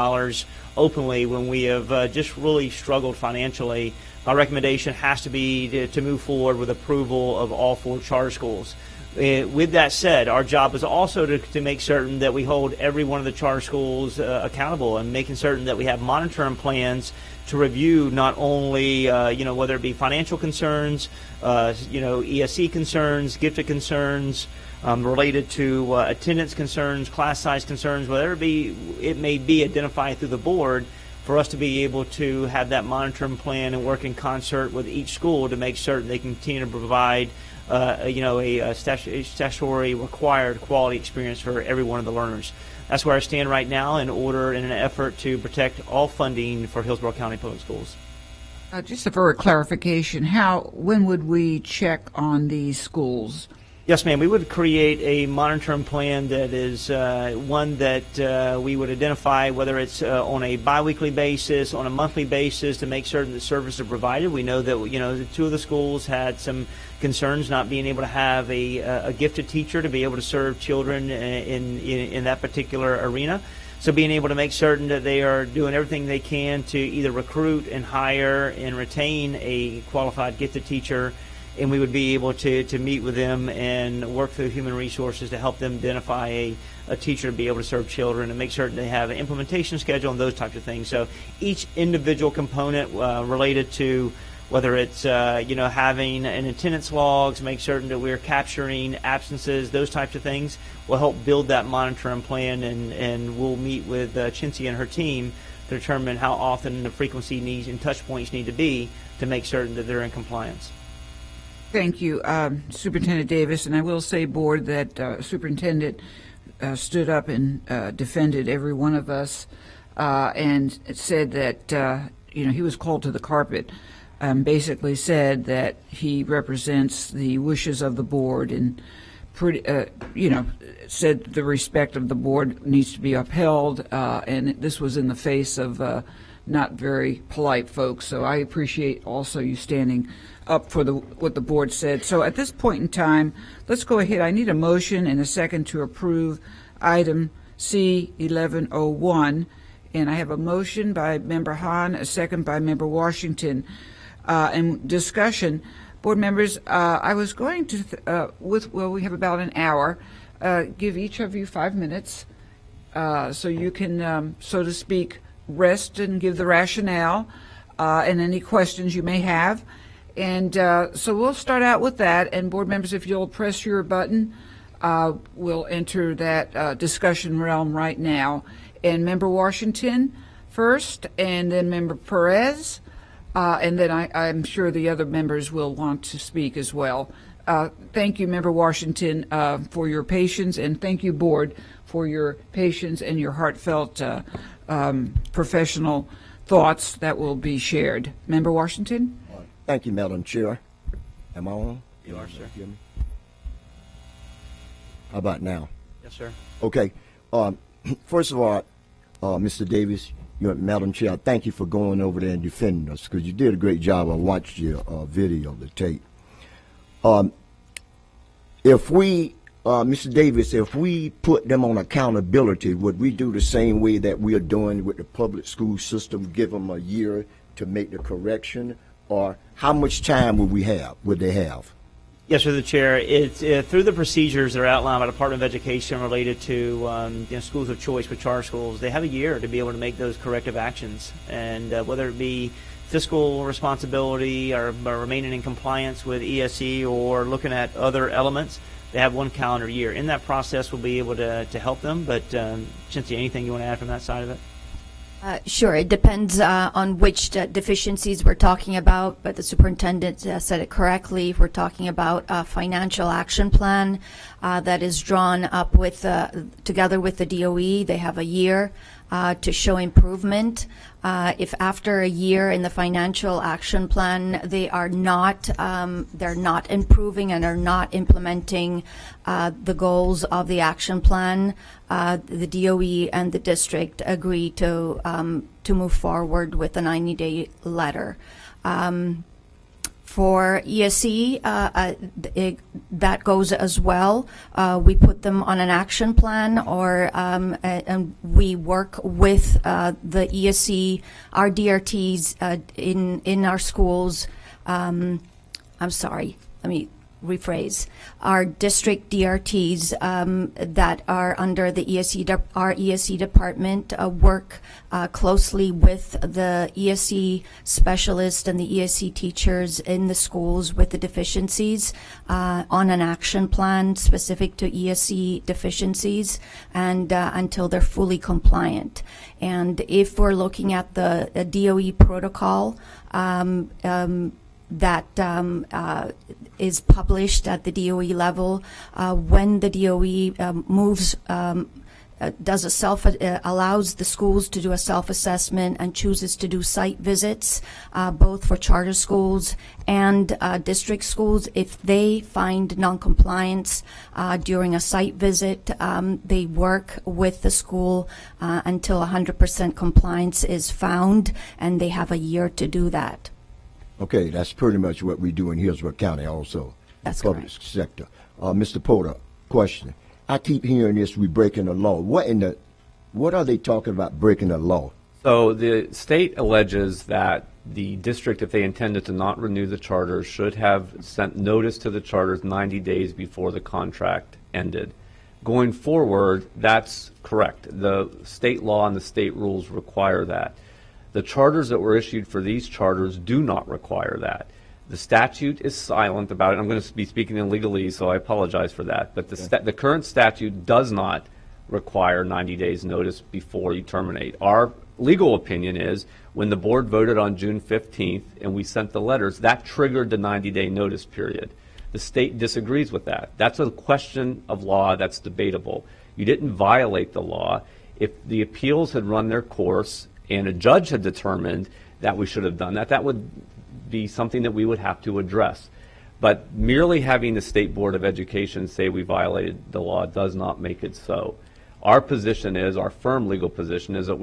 openly when we have just really struggled financially. My recommendation has to be to move forward with approval of all 4 charter schools. With that said, our job is also to make certain that we hold every one of the charter schools accountable, and making certain that we have monitoring plans to review not only whether it be financial concerns, ESC concerns, gifted concerns, related to attendance concerns, class size concerns, whatever it may be identified through the board, for us to be able to have that monitoring plan and work in concert with each school to make certain they continue to provide a statutory required quality experience for every one of the learners. That's where I stand right now in an effort to protect all funding for Hillsborough County Public Schools. Just for a clarification, when would we check on these schools? Yes, ma'am. We would create a monitoring plan that is one that we would identify whether it's on a biweekly basis, on a monthly basis, to make certain that services are provided. We know that 2 of the schools had some concerns not being able to have a gifted teacher to be able to serve children in that particular arena. So being able to make certain that they are doing everything they can to either recruit and hire and retain a qualified gifted teacher. And we would be able to meet with them and work through human resources to help them identify a teacher to be able to serve children, and make certain they have an implementation schedule and those types of things. So each individual component related to whether it's having an attendance logs, make certain that we're capturing absences, those types of things will help build that monitoring plan, and we'll meet with Chincy and her team to determine how often the frequency needs and touch points need to be to make certain that they're in compliance. Thank you, Superintendent Davis. And I will say, Board, that Superintendent stood up and defended every one of us and said that, he was called to the carpet, basically said that he represents the wishes of the board, and said the respect of the board needs to be upheld. And this was in the face of not very polite folks. So I appreciate also you standing up for what the board said. So at this point in time, let's go ahead. I need a motion and a second to approve item C-1101. And I have a motion by Member Hahn, a second by Member Washington. And discussion. Board members, I was going to, we have about an hour, give each of you 5 minutes so you can, so to speak, rest and give the rationale and any questions you may have. And so we'll start out with that. And board members, if you'll press your button, we'll enter that discussion realm right now. And Member Washington first, and then Member Perez, and then I'm sure the other members will want to speak as well. Thank you, Member Washington, for your patience, and thank you, Board, for your patience and your heartfelt professional thoughts that will be shared. Member Washington? Thank you, Madam Chair. Am I on? You are, sir. Hear me? How about now? Yes, sir. Okay. First of all, Mr. Davis, Madam Chair, thank you for going over there and defending us, because you did a great job. I watched your video, the tape. If we Mr. Davis, if we put them on accountability, would we do the same way that we are doing with the public school system, give them a year to make the correction? Or how much time would they have? Yes, through the chair. It's through the procedures that are outlined by the Department of Education related to schools of choice with charter schools. They have a year to be able to make those corrective actions, and whether it be fiscal responsibility or remaining in compliance with ESE or looking at other elements, they have 1 calendar year. In that process, we'll be able to help them. But Cynthia, anything you want to add from that side of it? Sure. It depends on which deficiencies we're talking about, but the superintendent said it correctly. We're talking about a financial action plan that is drawn up with together with the DOE. They have a year to show improvement. If after a year in the financial action plan they're not improving and are not implementing the goals of the action plan, the DOE and the district agree to move forward with a 90-day letter. For ESE, that goes as well. We put them on an action plan, and we work with the ESE, our DRTs in our schools. I'm sorry, let me rephrase. Our district DRTs that are under the our ESE department work closely with the ESE specialists and the ESE teachers in the schools with the deficiencies on an action plan specific to ESE deficiencies, and until they're fully compliant. And if we're looking at the DOE protocol, that is published at the DOE level. When the DOE moves, allows the schools to do a self-assessment and chooses to do site visits, both for charter schools and district schools. If they find noncompliance during a site visit, they work with the school until 100% compliance is found, and they have a year to do that. Okay, that's pretty much what we do in Hillsborough County also. That's public correct. sector. Mr. Porter, question. I keep hearing this, we breaking the law. What are they talking about breaking the law? So the state alleges that the district, if they intended to not renew the charters, should have sent notice to the charters 90 days before the contract ended. Going forward, that's correct. The state law and the state rules require that. The charters that were issued for these charters do not require that. The statute is silent about it. I'm going to be speaking in legalese, so I apologize for that. But the current statute does not require 90 days notice before you terminate. Our legal opinion is when the board voted on June 15th and we sent the letters, that triggered the 90-day notice period. The state disagrees with that. That's a question of law that's debatable. You didn't violate the law. If the appeals had run their course and a judge had determined that we should have done that, that would be something that we would have to address. But merely having the State Board of Education say we violated the law does not make it so. Our position is, our firm legal position is that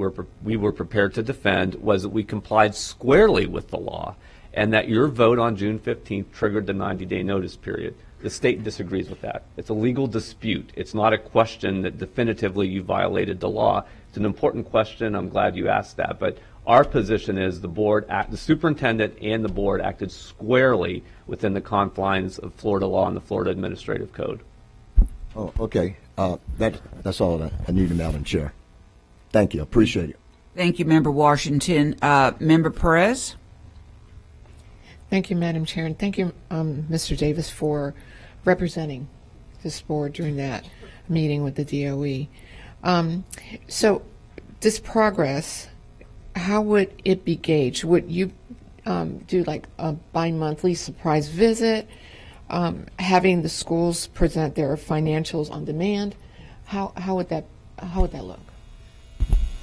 we were prepared to defend was that we complied squarely with the law, and that your vote on June 15th triggered the 90-day notice period. The state disagrees with that. It's a legal dispute. It's not a question that definitively you violated the law. It's an important question. I'm glad you asked that. But our position is the superintendent and the board acted squarely within the confines of Florida law and the Florida Administrative Code. Oh, okay. That's all I need, Madam Chair. Thank you. Appreciate it. Thank you, Member Washington. Member Perez? Thank you, Madam Chair, and thank you, Mr. Davis, for representing this board during that meeting with the DOE. So this progress, how would it be gauged? Would you do like a bi-monthly surprise visit, having the schools present their financials on demand? How would that look?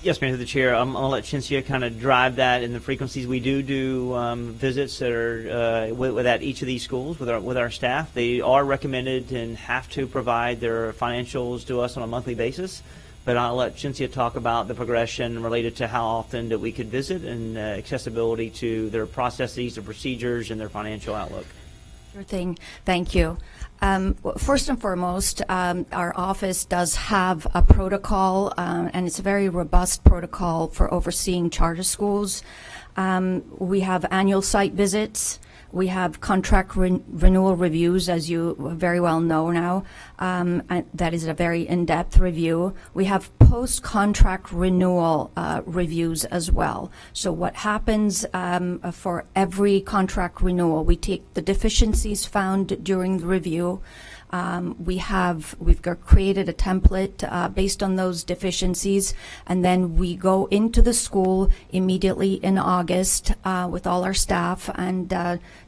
Yes, ma'am, to the chair. I'm going to let Cynthia kind of drive that in the frequencies. We do visits that are at each of these schools with our staff. They are recommended and have to provide their financials to us on a monthly basis. But I'll let Cynthia talk about the progression related to how often that we could visit and accessibility to their processes, their procedures, and their financial outlook. Sure thing. Thank you. First and foremost, our office does have a protocol, and it's a very robust protocol for overseeing charter schools. We have annual site visits. We have contract renewal reviews, as you very well know now. That is a very in-depth review. We have post-contract renewal reviews as well. So what happens for every contract renewal, we take the deficiencies found during the review. We've created a template based on those deficiencies, and then we go into the school immediately in August with all our staff and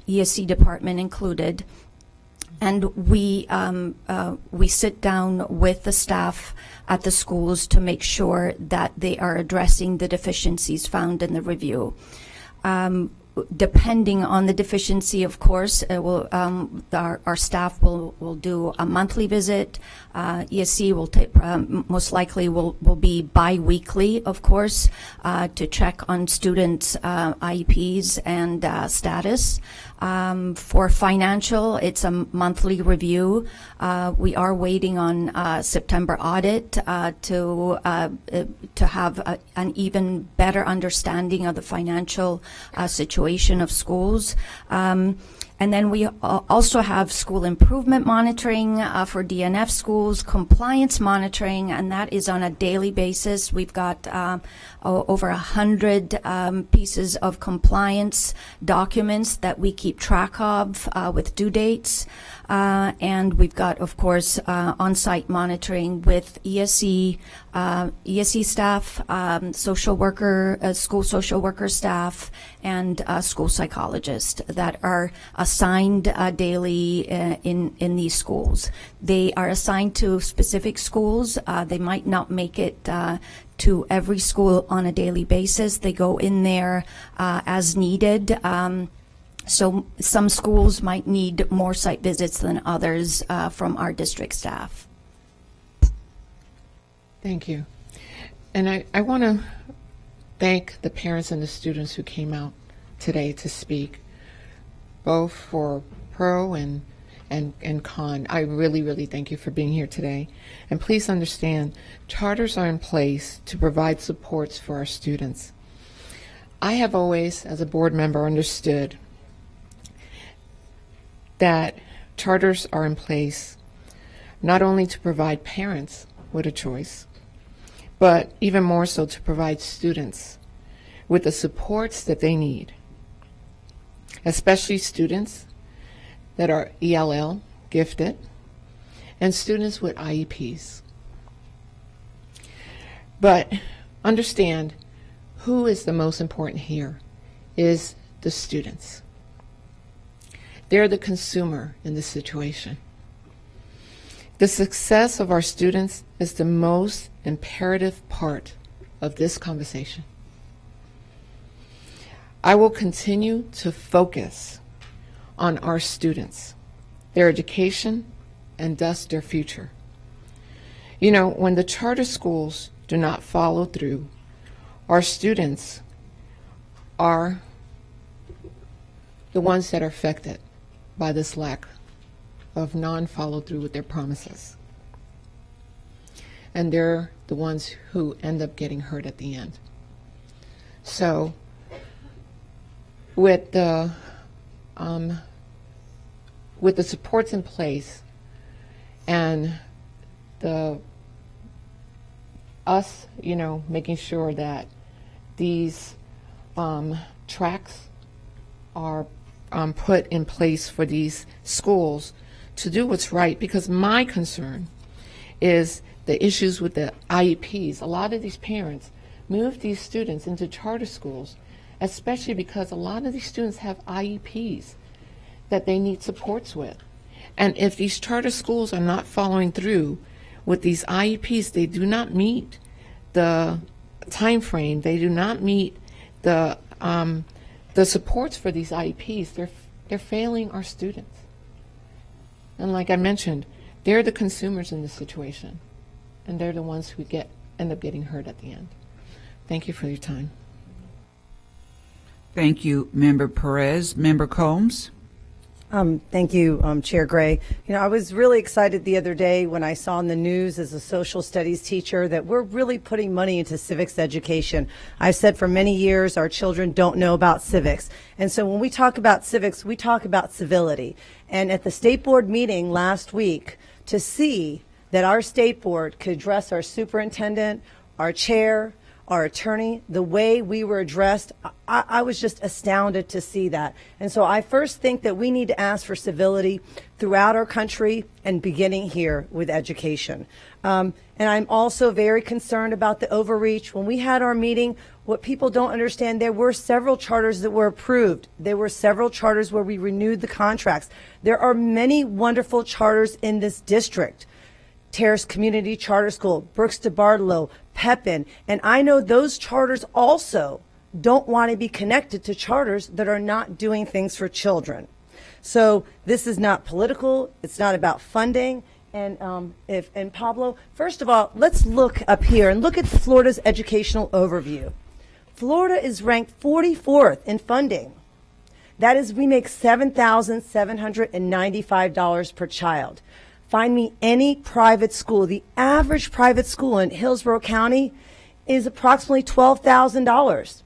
ESC department included, and we sit down with the staff at the schools to make sure that they are addressing the deficiencies found in the review. Depending on the deficiency, of course, our staff will do a monthly visit. ESC will take most likely will be bi-weekly, of course, to check on students' IEPs and status. For financial, it's a monthly review. We are waiting on September audit to have an even better understanding of the financial situation of schools. And then we also have school improvement monitoring for DNF schools, compliance monitoring, and that is on a daily basis. We've got over 100 pieces of compliance documents that we keep track of with due dates. And we've got, of course, on-site monitoring with ESC staff, social worker, school social worker staff, and school psychologists that are assigned daily in these schools. They are assigned to specific schools. They might not make it to every school on a daily basis. They go in there as needed. So some schools might need more site visits than others from our district staff. Thank you. And I want to thank the parents and the students who came out today to speak, both for pro and con. I really, really thank you for being here today. And please understand, charters are in place to provide supports for our students. I have always, as a board member, understood that charters are in place not only to provide parents with a choice, but even more so to provide students with the supports that they need, especially students that are ELL gifted and students with IEPs. But understand, who is the most important here is the students. They're the consumer in this situation. The success of our students is the most imperative part of this conversation. I will continue to focus on our students, their education, and thus their future. You know, when the charter schools do not follow through, our students are the ones that are affected by this lack of non-follow through with their promises. And they're the ones who end up getting hurt at the end. So with the supports in place and us, making sure that these tracks are put in place for these schools to do what's right, because my concern is the issues with the IEPs. A lot of these parents move these students into charter schools, especially because a lot of these students have IEPs that they need supports with. And if these charter schools are not following through with these IEPs, they do not meet the time frame, they do not meet the supports for these IEPs, they're failing our students. And like I mentioned, they're the consumers in this situation, and they're the ones who end up getting hurt at the end. Thank you for your time. Thank you, Member Perez. Member Combs? Thank you, Chair Gray. You know, I was really excited the other day when I saw in the news as a social studies teacher that we're really putting money into civics education. I've said for many years our children don't know about civics. And so when we talk about civics, we talk about civility. And at the state board meeting last week, to see that our state board could address our superintendent, our chair, our attorney, the way we were addressed, I was just astounded to see that. And so I first think that we need to ask for civility throughout our country and beginning here with education. And I'm also very concerned about the overreach. When we had our meeting, what people don't understand, there were several charters that were approved. There were several charters where we renewed the contracts. There are many wonderful charters in this district. Terrace Community Charter School, Brooks de Bartolo, Pepin, and I know those charters also don't want to be connected to charters that are not doing things for children. So this is not political. It's not about funding. And Pablo, first of all, let's look up here and look at Florida's educational overview. Florida is ranked 44th in funding. That is, we make $7,795 per child. Find me any private school. The average private school in Hillsborough County is approximately $12,000,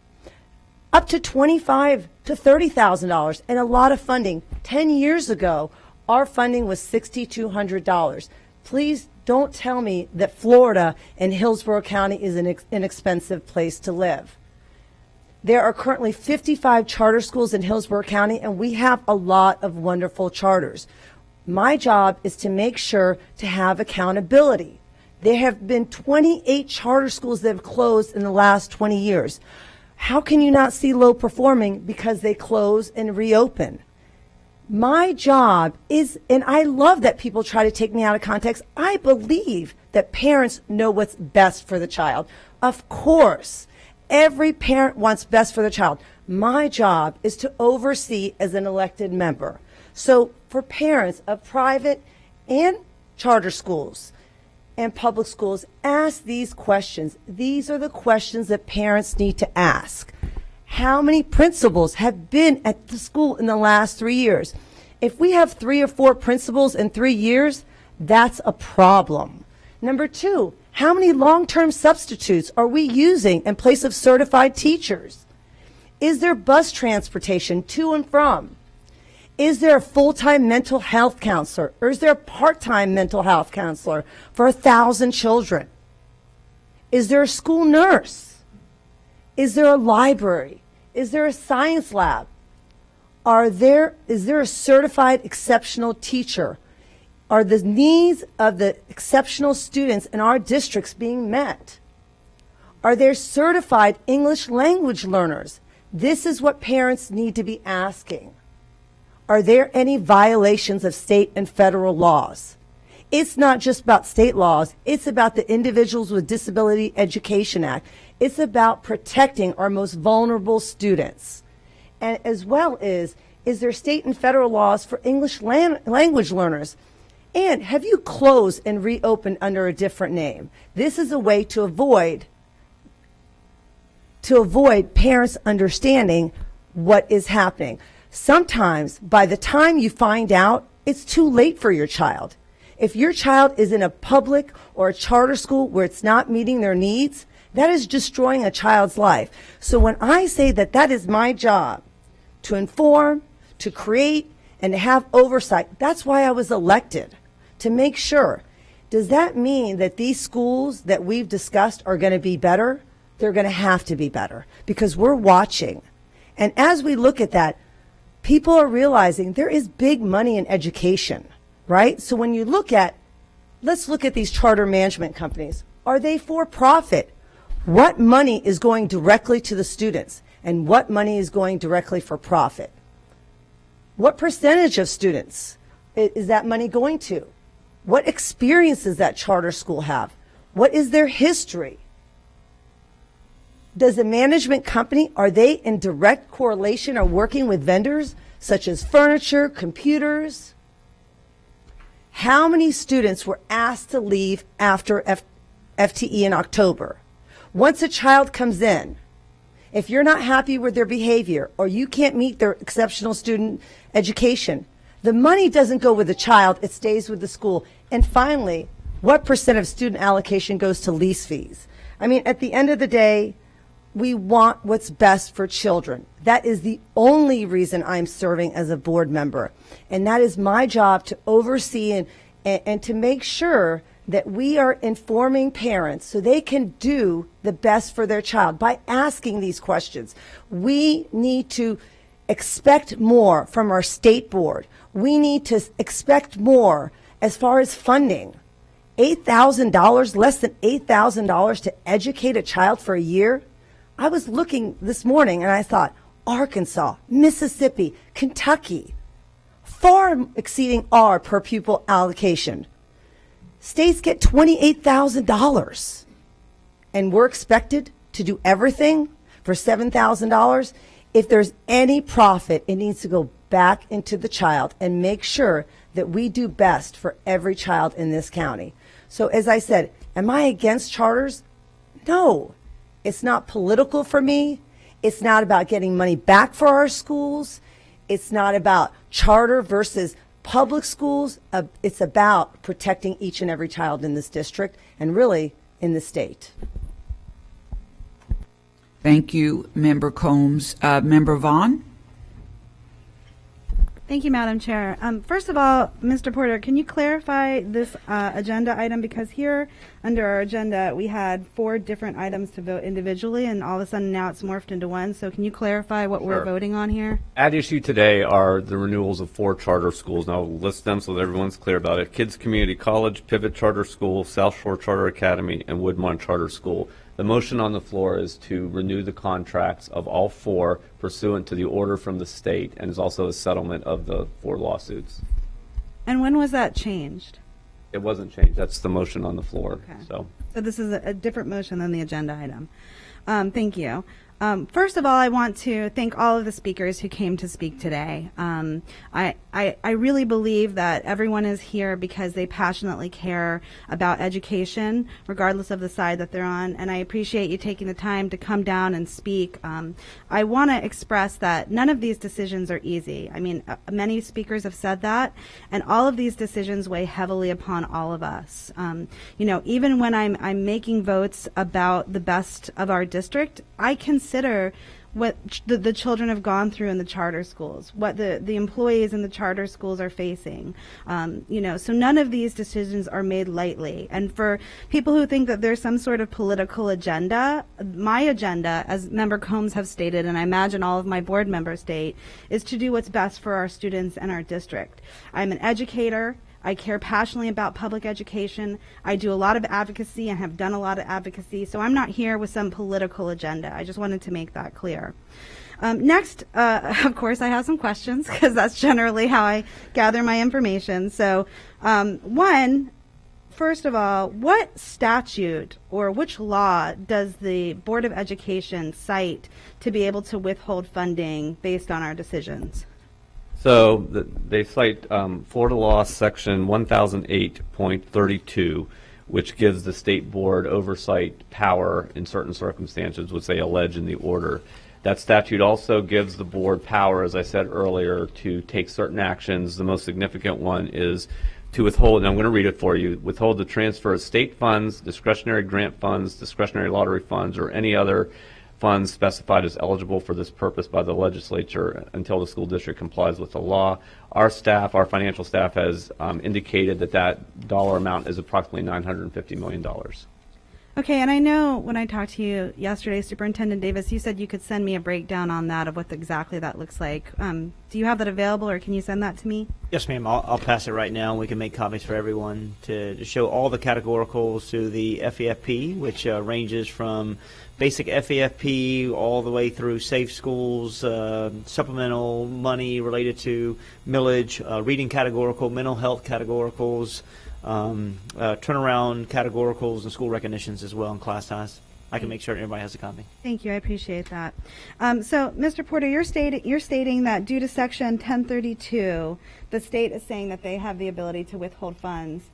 up to $25,000 to $30,000, and a lot of funding. 10 years ago, our funding was $6,200. Please don't tell me that Florida and Hillsborough County is an inexpensive place to live. There are currently 55 charter schools in Hillsborough County, and we have a lot of wonderful charters. My job is to make sure to have accountability. There have been 28 charter schools that have closed in the last 20 years. How can you not see low performing because they close and reopen? My job is, and I love that people try to take me out of context, I believe that parents know what's best for the child. Of course, every parent wants best for the child. My job is to oversee as an elected member. So for parents of private and charter schools and public schools, ask these questions. These are the questions that parents need to ask. How many principals have been at the school in the last 3 years? If we have 3 or 4 principals in 3 years, that's a problem. Number 2, how many long-term substitutes are we using in place of certified teachers? Is there bus transportation to and from? Is there a full-time mental health counselor, or is there a part-time mental health counselor for 1,000 children? Is there a school nurse? Is there a library? Is there a science lab? Is there a certified exceptional teacher? Are the needs of the exceptional students in our districts being met? Are there certified English language learners? This is what parents need to be asking. Are there any violations of state and federal laws? It's not just about state laws. It's about the Individuals with Disability Education Act. It's about protecting our most vulnerable students. And as well as, is there state and federal laws for English language learners? And have you closed and reopened under a different name? This is a way to avoid parents understanding what is happening. Sometimes, by the time you find out, it's too late for your child. If your child is in a public or a charter school where it's not meeting their needs, that is destroying a child's life. So when I say that that is my job, to inform, to create, and to have oversight, that's why I was elected, to make sure. Does that mean that these schools that we've discussed are going to be better? They're going to have to be better because we're watching. And as we look at that, people are realizing there is big money in education, right? So when you look at, let's look at these charter management companies. Are they for profit? What money is going directly to the students and what money is going directly for profit? What percentage of students is that money going to? What experience does that charter school have? What is their history? Does the management company, are they in direct correlation or working with vendors such as furniture, computers? How many students were asked to leave after FTE in October? Once a child comes in, if you're not happy with their behavior or you can't meet their exceptional student education, The money doesn't go with the child, it stays with the school. And finally, what percent of student allocation goes to lease fees? I mean, at the end of the day, we want what's best for children. That is the only reason I'm serving as a board member. And that is my job to oversee and to make sure that we are informing parents so they can do the best for their child by asking these questions. We need to expect more from our state board. We need to expect more as far as funding. $8,000, less than $8,000 to educate a child for a year? I was looking this morning and I thought, Arkansas, Mississippi, Kentucky, far exceeding our per pupil allocation. States get $28,000. And we're expected to do everything for $7,000. If there's any profit, it needs to go back into the child and make sure that we do best for every child in this county. So as I said, am I against charters? No. It's not political for me. It's not about getting money back for our schools. It's not about charter versus public schools. It's about protecting each and every child in this district and really in the state. Thank you, Member Combs. Member Vaughn? Thank you, Madam Chair. First of all, Mr. Porter, can you clarify this agenda item? Because here under our agenda, we had 4 different items to vote individually, and all of a sudden now it's morphed into one. So can you clarify what we're voting on here? At issue today are the renewals of 4 charter schools, and I'll list them so that everyone's clear about it. Kids Community College, Pivot Charter School, South Shore Charter Academy, and Woodmont Charter School. The motion on the floor is to renew the contracts of all 4 pursuant to the order from the state, and is also a settlement of the 4 lawsuits. And when was that changed? It wasn't changed. That's the motion on the floor. Okay. So this is a different motion than the agenda item. Thank you. First of all, I want to thank all of the speakers who came to speak today. I really believe that everyone is here because they passionately care about education, regardless of the side that they're on, and I appreciate you taking the time to come down and speak. I want to express that none of these decisions are easy. I mean, many speakers have said that, and all of these decisions weigh heavily upon all of us. You know, even when I'm making votes about the best of our district, I consider what the children have gone through in the charter schools, what the employees in the charter schools are facing. You know, so none of these decisions are made lightly. And for people who think that there's some sort of political agenda, my agenda, as Member Combs have stated, and I imagine all of my board members state, is to do what's best for our students and our district. I'm an educator. I care passionately about public education. I do a lot of advocacy and have done a lot of advocacy, so I'm not here with some political agenda. I just wanted to make that clear. Next, of course, I have some questions because that's generally how I gather my information. So, first of all, what statute or which law does the Board of Education cite to be able to withhold funding based on our decisions? So they cite Florida law section 1008.32, which gives the state board oversight power in certain circumstances, which they allege in the order. That statute also gives the board power, as I said earlier, to take certain actions. The most significant one is to withhold, and I'm going to read it for you, withhold the transfer of state funds, discretionary grant funds, discretionary lottery funds, or any other funds specified as eligible for this purpose by the legislature until the school district complies with the law. Our staff, our financial staff, has indicated that that dollar amount is approximately $950 million. Okay, and I know when I talked to you yesterday, Superintendent Davis, you said you could send me a breakdown on that of what exactly that looks like. Do you have that available, or can you send that to me? Yes, ma'am. I'll pass it right now, and we can make copies for everyone to show all the categoricals to the FEFP, which ranges from basic FEFP all the way through safe schools, supplemental money related to millage, reading categorical, mental health categoricals, turnaround categoricals, and school recognitions as well, and class size. I can make sure everybody has a copy. Thank you. I appreciate that. So, Mr. Porter, you're stating that due to Section 1032, the state is saying that they have the ability to withhold funds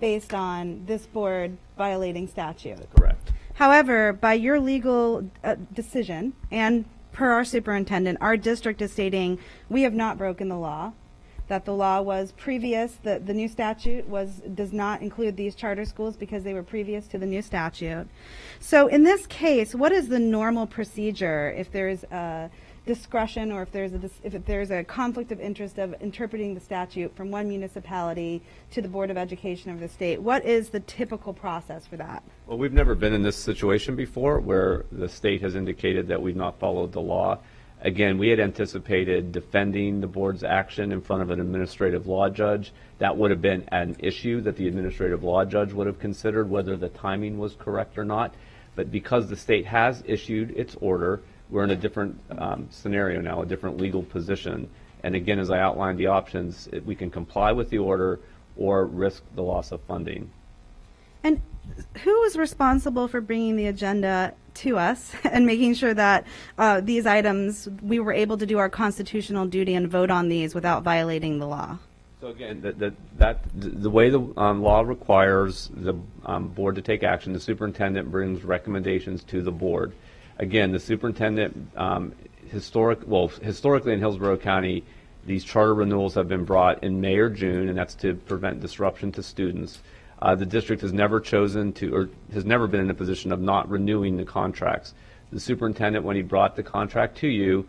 based on this board violating statute. Correct. However, by your legal decision and per our superintendent, our district is stating we have not broken the law. that the law was previous, the new statute does not include these charter schools because they were previous to the new statute. So in this case, what is the normal procedure if there's a discretion or if there's a conflict of interest of interpreting the statute from one municipality to the Board of Education of the state? What is the typical process for that? Well, we've never been in this situation before where the state has indicated that we've not followed the law. Again, we had anticipated defending the board's action in front of an administrative law judge. That would have been an issue that the administrative law judge would have considered whether the timing was correct or not. But because the state has issued its order, we're in a different scenario now, a different legal position. And again, as I outlined the options, we can comply with the order or risk the loss of funding. And who is responsible for bringing the agenda to us and making sure that these items, we were able to do our constitutional duty and vote on these without violating the law? So again, the way the law requires the board to take action, the superintendent brings recommendations to the board. Again, the superintendent, historically in Hillsborough County, these charter renewals have been brought in May or June, and that's to prevent disruption to students. The district has never chosen to, or has never been in a position of not renewing the contracts. The superintendent, when he brought the contract to you,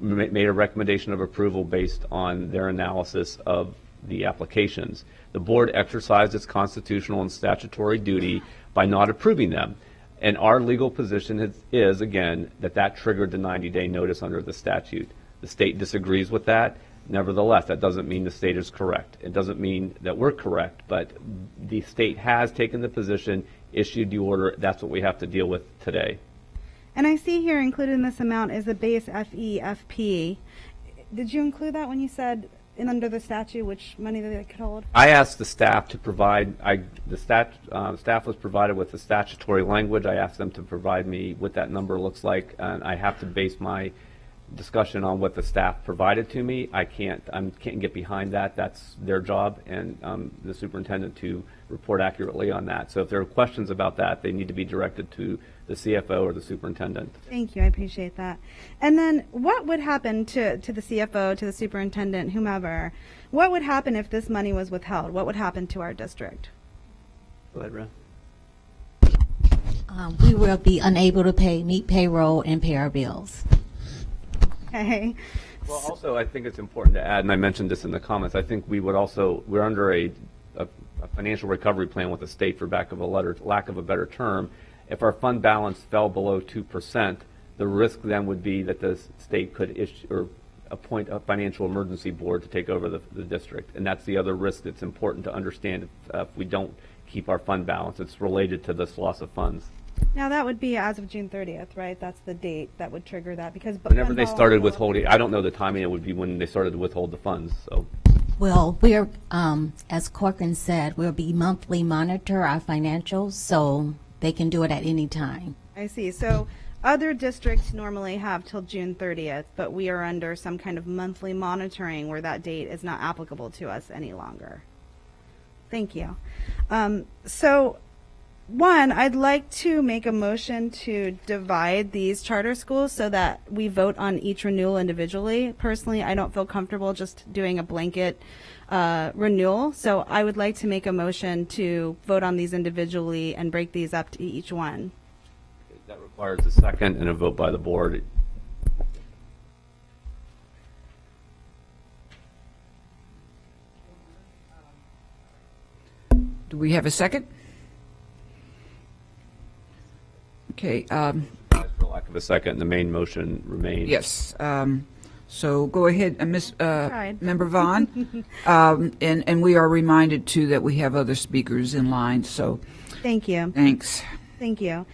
made a recommendation of approval based on their analysis of the applications. The board exercised its constitutional and statutory duty by not approving them. And our legal position is, again, that triggered the 90-day notice under the statute. The state disagrees with that. Nevertheless, that doesn't mean the state is correct. It doesn't mean that we're correct, but the state has taken the position, issued the order. That's what we have to deal with today. And I see here included in this amount is the base FEFP. Did you include that when you said under the statute which money that they could hold? I asked the staff to provide, staff was provided with the statutory language. I asked them to provide me what that number looks like, and I have to base my discussion on what the staff provided to me. I can't get behind that. That's their job, and the superintendent to report accurately on that. So if there are questions about that, they need to be directed to the CFO or the superintendent. Thank you, I appreciate that. And then what would happen to the CFO, to the superintendent, whomever? What would happen if this money was withheld? What would happen to our district? Go ahead, Ron. We will be unable to meet payroll and pay our bills. Okay. Well, also, I think it's important to add, and I mentioned this in the comments, I think we're under a financial recovery plan with the state, for lack of a better term. If our fund balance fell below 2%, the risk then would be that the state could issue or appoint a financial emergency board to take over the district. And that's the other risk that's important to understand if we don't keep our fund balance. It's related to this loss of funds. Now that would be as of June 30th, right? That's the date that would trigger that, because whenever they started withholding, I don't know the timing, it would be when they started to withhold the funds. So. Well, we're, as Corcoran said, we'll be monthly monitor our financials, so they can do it at any time. I see. So other districts normally have till June 30th, but we are under some kind of monthly monitoring where that date is not applicable to us any longer. Thank you. So one, I'd like to make a motion to divide these charter schools so that we vote on each renewal individually. Personally, I don't feel comfortable just doing a blanket renewal, so I would like to make a motion to vote on these individually and break these up to each one. That requires a second and a vote by the board. Do we have a second? Okay. For lack of a second, the main motion remains. Yes. So go ahead, Member Vaughn. And we are reminded, too, that we have other speakers in line. So thank you. Thanks. Thank you.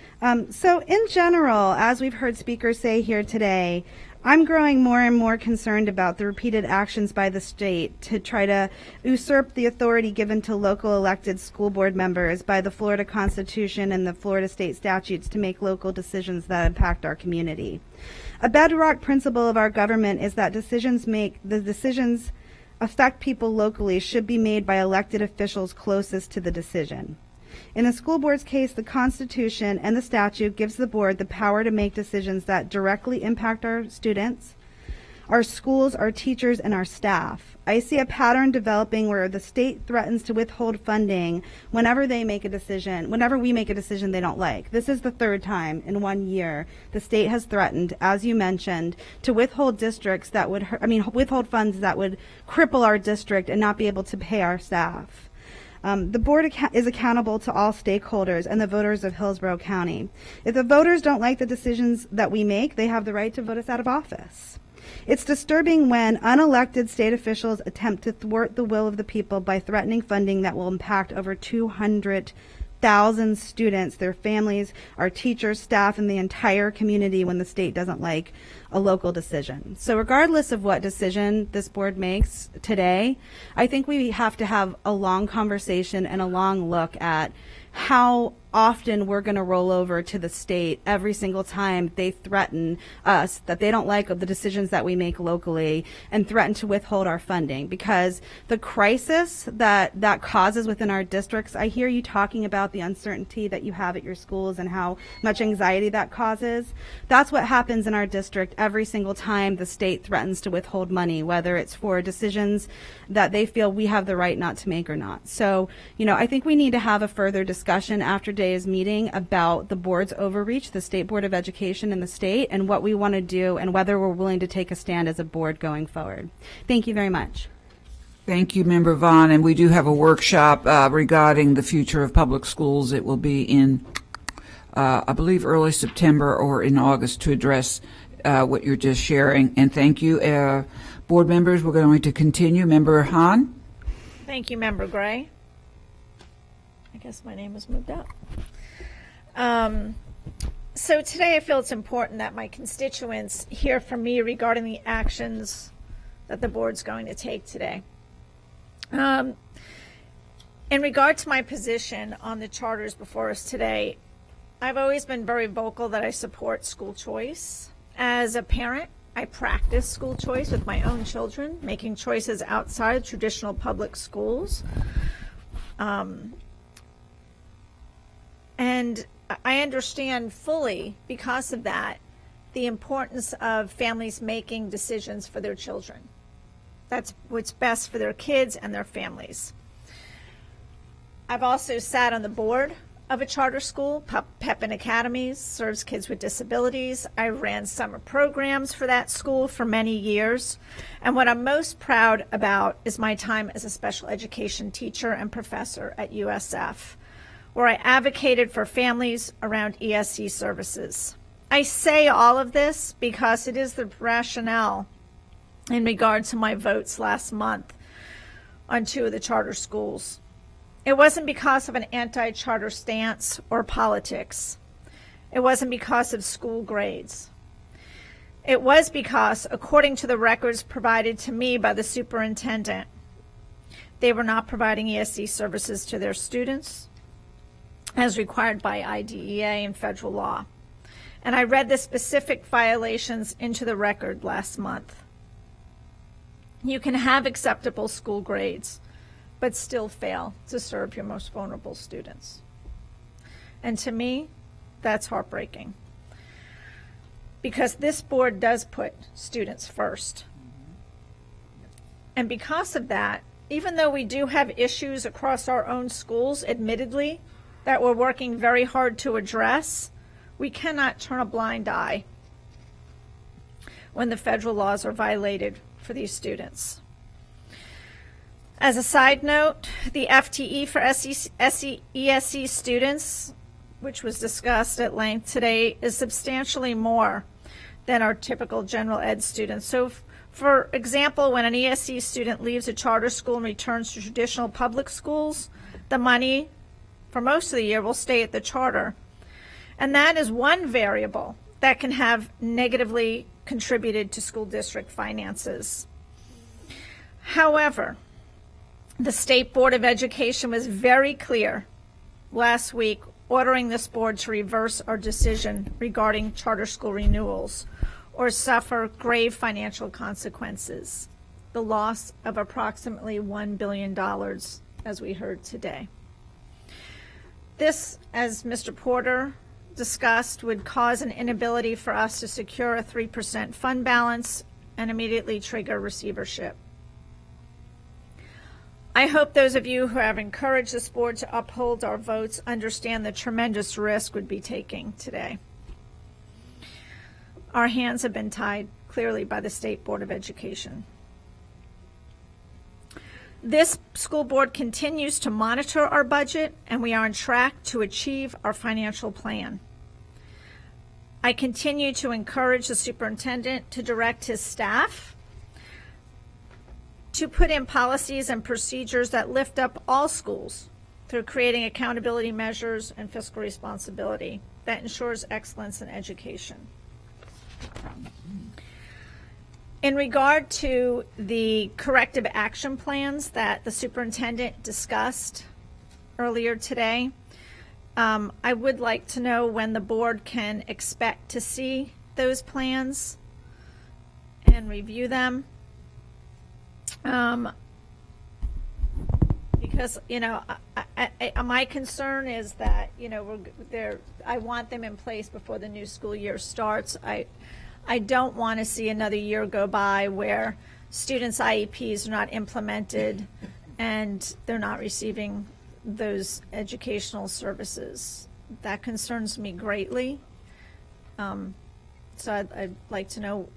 So in general, as we've heard speakers say here today, I'm growing more and more concerned about the repeated actions by the state to try to usurp the authority given to local elected school board members by the Florida Constitution and the Florida state statutes to make local decisions that impact our community. A bedrock principle of our government is that decisions affect people locally should be made by elected officials closest to the decision. In the school board's case, the Constitution and the statute gives the board the power to make decisions that directly impact our students, our schools, our teachers, and our staff. I see a pattern developing where the state threatens to withhold funding whenever we make a decision they don't like. This is the third time in 1 year the state has threatened, as you mentioned, to withhold withhold funds that would cripple our district and not be able to pay our staff. The board is accountable to all stakeholders and the voters of Hillsborough County. If the voters don't like the decisions that we make, they have the right to vote us out of office. It's disturbing when unelected state officials attempt to thwart the will of the people by threatening funding that will impact over 200,000 students, their families, our teachers, staff, and the entire community when the state doesn't like a local decision. So regardless of what decision this board makes today, I think we have to have a long conversation and a long look at how often we're going to roll over to the state every single time they threaten us that they don't like the decisions that we make locally and threaten to withhold our funding, because the crisis that causes within our districts, I hear you talking about the uncertainty that you have at your schools and how much anxiety that causes. That's what happens in our district every single time the state threatens to withhold money, whether it's for decisions that they feel we have the right not to make or not. So, I think we need to have a further discussion after today's meeting about the board's overreach, the State Board of Education and the state, and what we want to do and whether we're willing to take a stand as a board going forward. Thank you very much. Thank you, Member Vaughn. And we do have a workshop regarding the future of public schools. It will be in, I believe, early September or in August to address what you're just sharing. And thank you, board members. We're going to continue. Member Hahn. Thank you, Member Gray. I guess my name has moved up. So today I feel it's important that my constituents hear from me regarding the actions that the board's going to take today. In regard to my position on the charters before us today, I've always been very vocal that I support school choice. As a parent, I practice school choice with my own children, making choices outside traditional public schools. And I understand fully, because of that, the importance of families making decisions for their children. That's what's best for their kids and their families. I've also sat on the board of a charter school, Pepin Academies, serves kids with disabilities. I ran summer programs for that school for many years. And what I'm most proud about is my time as a special education teacher and professor at USF, where I advocated for families around ESC services. I say all of this because it is the rationale in regard to my votes last month on 2 of the charter schools. It wasn't because of an anti-charter stance or politics. It wasn't because of school grades. It was because, according to the records provided to me by the superintendent, they were not providing ESC services to their students as required by IDEA and federal law. And I read the specific violations into the record last month. You can have acceptable school grades, but still fail to serve your most vulnerable students. And to me, that's heartbreaking, because this board does put students first. And because of that, even though we do have issues across our own schools, admittedly, that we're working very hard to address, we cannot turn a blind eye when the federal laws are violated for these students. As a side note, the FTE for ESC students, which was discussed at length today, is substantially more than our typical general ed students. So, for example, when an ESC student leaves a charter school and returns to traditional public schools, the money for most of the year will stay at the charter. And that is one variable that can have negatively contributed to school district finances. However, the State Board of Education was very clear last week, ordering this board to reverse our decision regarding charter school renewals or suffer grave financial consequences, the loss of approximately $1 billion, as we heard today. This, as Mr. Porter discussed, would cause an inability for us to secure a 3% fund balance and immediately trigger receivership. I hope those of you who have encouraged this board to uphold our votes understand the tremendous risk we'd be taking today. Our hands have been tied clearly by the State Board of Education. This school board continues to monitor our budget, and we are on track to achieve our financial plan. I continue to encourage the superintendent to direct his staff to put in policies and procedures that lift up all schools through creating accountability measures and fiscal responsibility that ensures excellence in education. In regard to the corrective action plans that the superintendent discussed earlier today, I would like to know when the board can expect to see those plans and review them. Because, you know, my concern is that, you know, I want them in place before the new school year starts. I don't want to see another year go by where students' IEPs are not implemented and they're not receiving those educational services. That concerns me greatly. So I'd like to know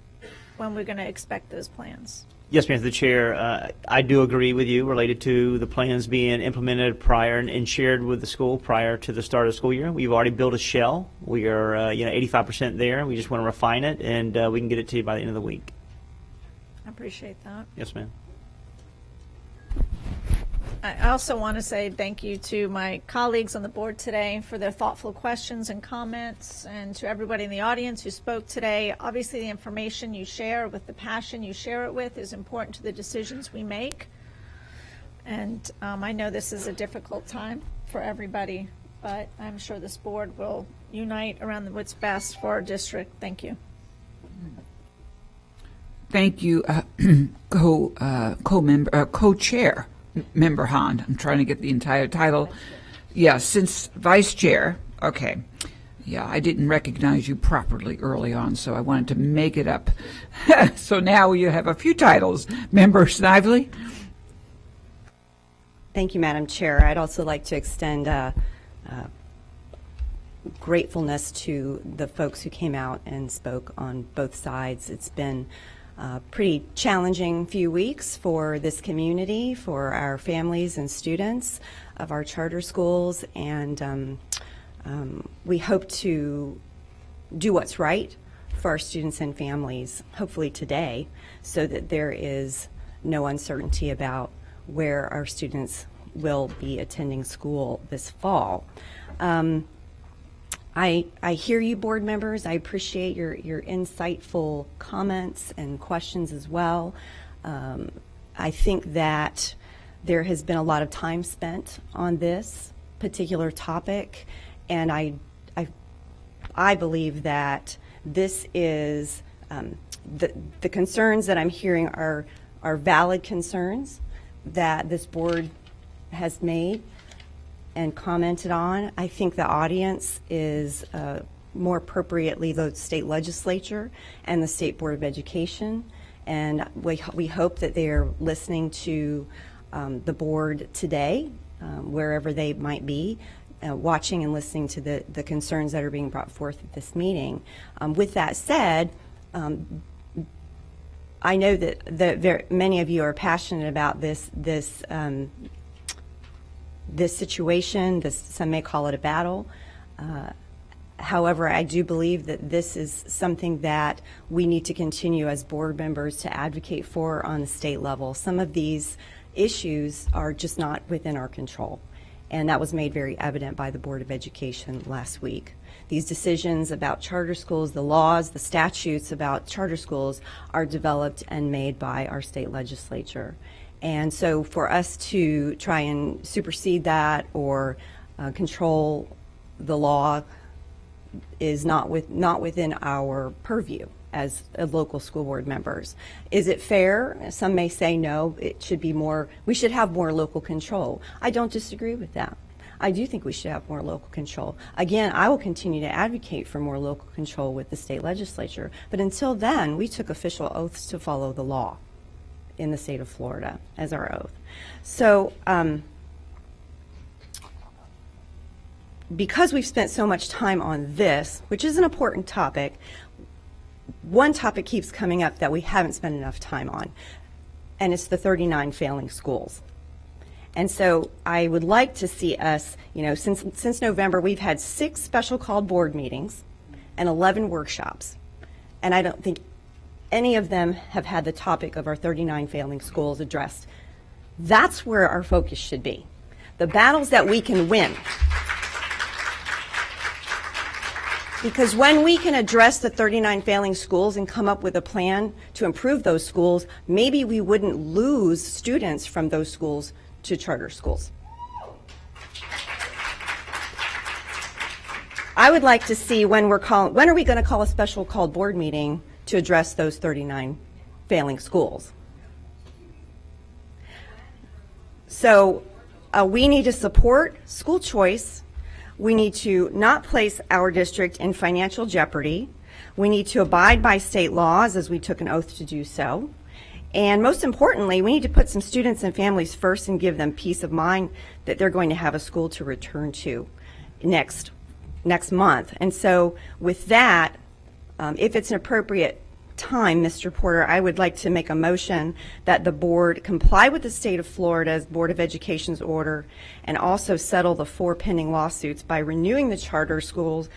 when we're going to expect those plans. Yes, ma'am, through the chair. I do agree with you related to the plans being implemented prior and shared with the school prior to the start of the school year. We've already built a shell. We are 85% there. We just want to refine it, and we can get it to you by the end of the week. I appreciate that. Yes, ma'am. I also want to say thank you to my colleagues on the board today for their thoughtful questions and comments, and to everybody in the audience who spoke today. Obviously, the information you share with the passion you share it with is important to the decisions we make. And I know this is a difficult time for everybody, but I'm sure this board will unite around what's best for our district. Thank you. Thank you, co-chair. Member Hahn. I'm trying to get the entire title. Yeah, since vice chair. Okay. Yeah, I didn't recognize you properly early on, so I wanted to make it up. So now you have a few titles. Member Snively. Thank you, Madam Chair. I'd also like to extend gratefulness to the folks who came out and spoke on both sides. It's been pretty challenging few weeks for this community, for our families and students of our charter schools, and we hope to do what's right for our students and families, hopefully today, so that there is no uncertainty about where our students will be attending school this fall. I hear you, board members. I appreciate your insightful comments and questions as well. I think that there has been a lot of time spent on this particular topic, and I believe that this is the concerns that I'm hearing are valid concerns that this board has made and commented on. I think the audience is more appropriately the state legislature and the State Board of Education, and we hope that they are listening to the board today, wherever they might be, watching and listening to the concerns that are being brought forth at this meeting. With that said, I know that many of you are passionate about this situation. Some may call it a battle. However, I do believe that this is something that we need to continue as board members to advocate for on the state level. Some of these issues are just not within our control, and that was made very evident by the Board of Education last week. These decisions about charter schools, the laws, the statutes about charter schools are developed and made by our state legislature. And so for us to try and supersede that or control the law is not within our purview as local school board members. Is it fair? Some may say no, it should be more, we should have more local control. I don't disagree with that. I do think we should have more local control. Again, I will continue to advocate for more local control with the state legislature. But until then, we took official oaths to follow the law in the state of Florida as our oath. So because we've spent so much time on this, which is an important topic, one topic keeps coming up that we haven't spent enough time on, and it's the 39 failing schools. And so I would like to see us, since November, we've had 6 special called board meetings and 11 workshops. And I don't think any of them have had the topic of our 39 failing schools addressed. That's where our focus should be. The battles that we can win. Because when we can address the 39 failing schools and come up with a plan to improve those schools, maybe we wouldn't lose students from those schools to charter schools. I would like to see when are we going to call a special called board meeting to address those 39 failing schools? So we need to support school choice. We need to not place our district in financial jeopardy. We need to abide by state laws as we took an oath to do so. And most importantly, we need to put some students and families first and give them peace of mind that they're going to have a school to return to next month. And so with that, if it's an appropriate time, Mr. Porter, I would like to make a motion that the board comply with the state of Florida's Board of Education's order and also settle the 4 pending lawsuits by renewing the charter schools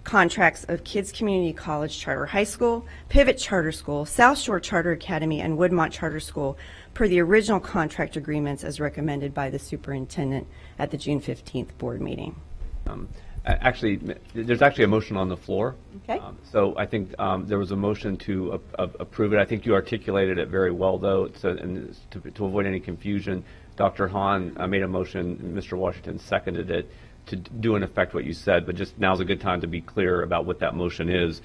contracts of Kids Community College Charter High School, Pivot Charter School, South Shore Charter Academy, and Woodmont Charter School per the original contract agreements as recommended by the superintendent at the June 15th board meeting. Actually, there's actually a motion on the floor. Okay. So I think there was a motion to approve it. I think you articulated it very well, though, and to avoid any confusion, Dr. Hahn made a motion, Mr. Washington seconded it to do in effect what you said, but just now's a good time to be clear about what that motion is.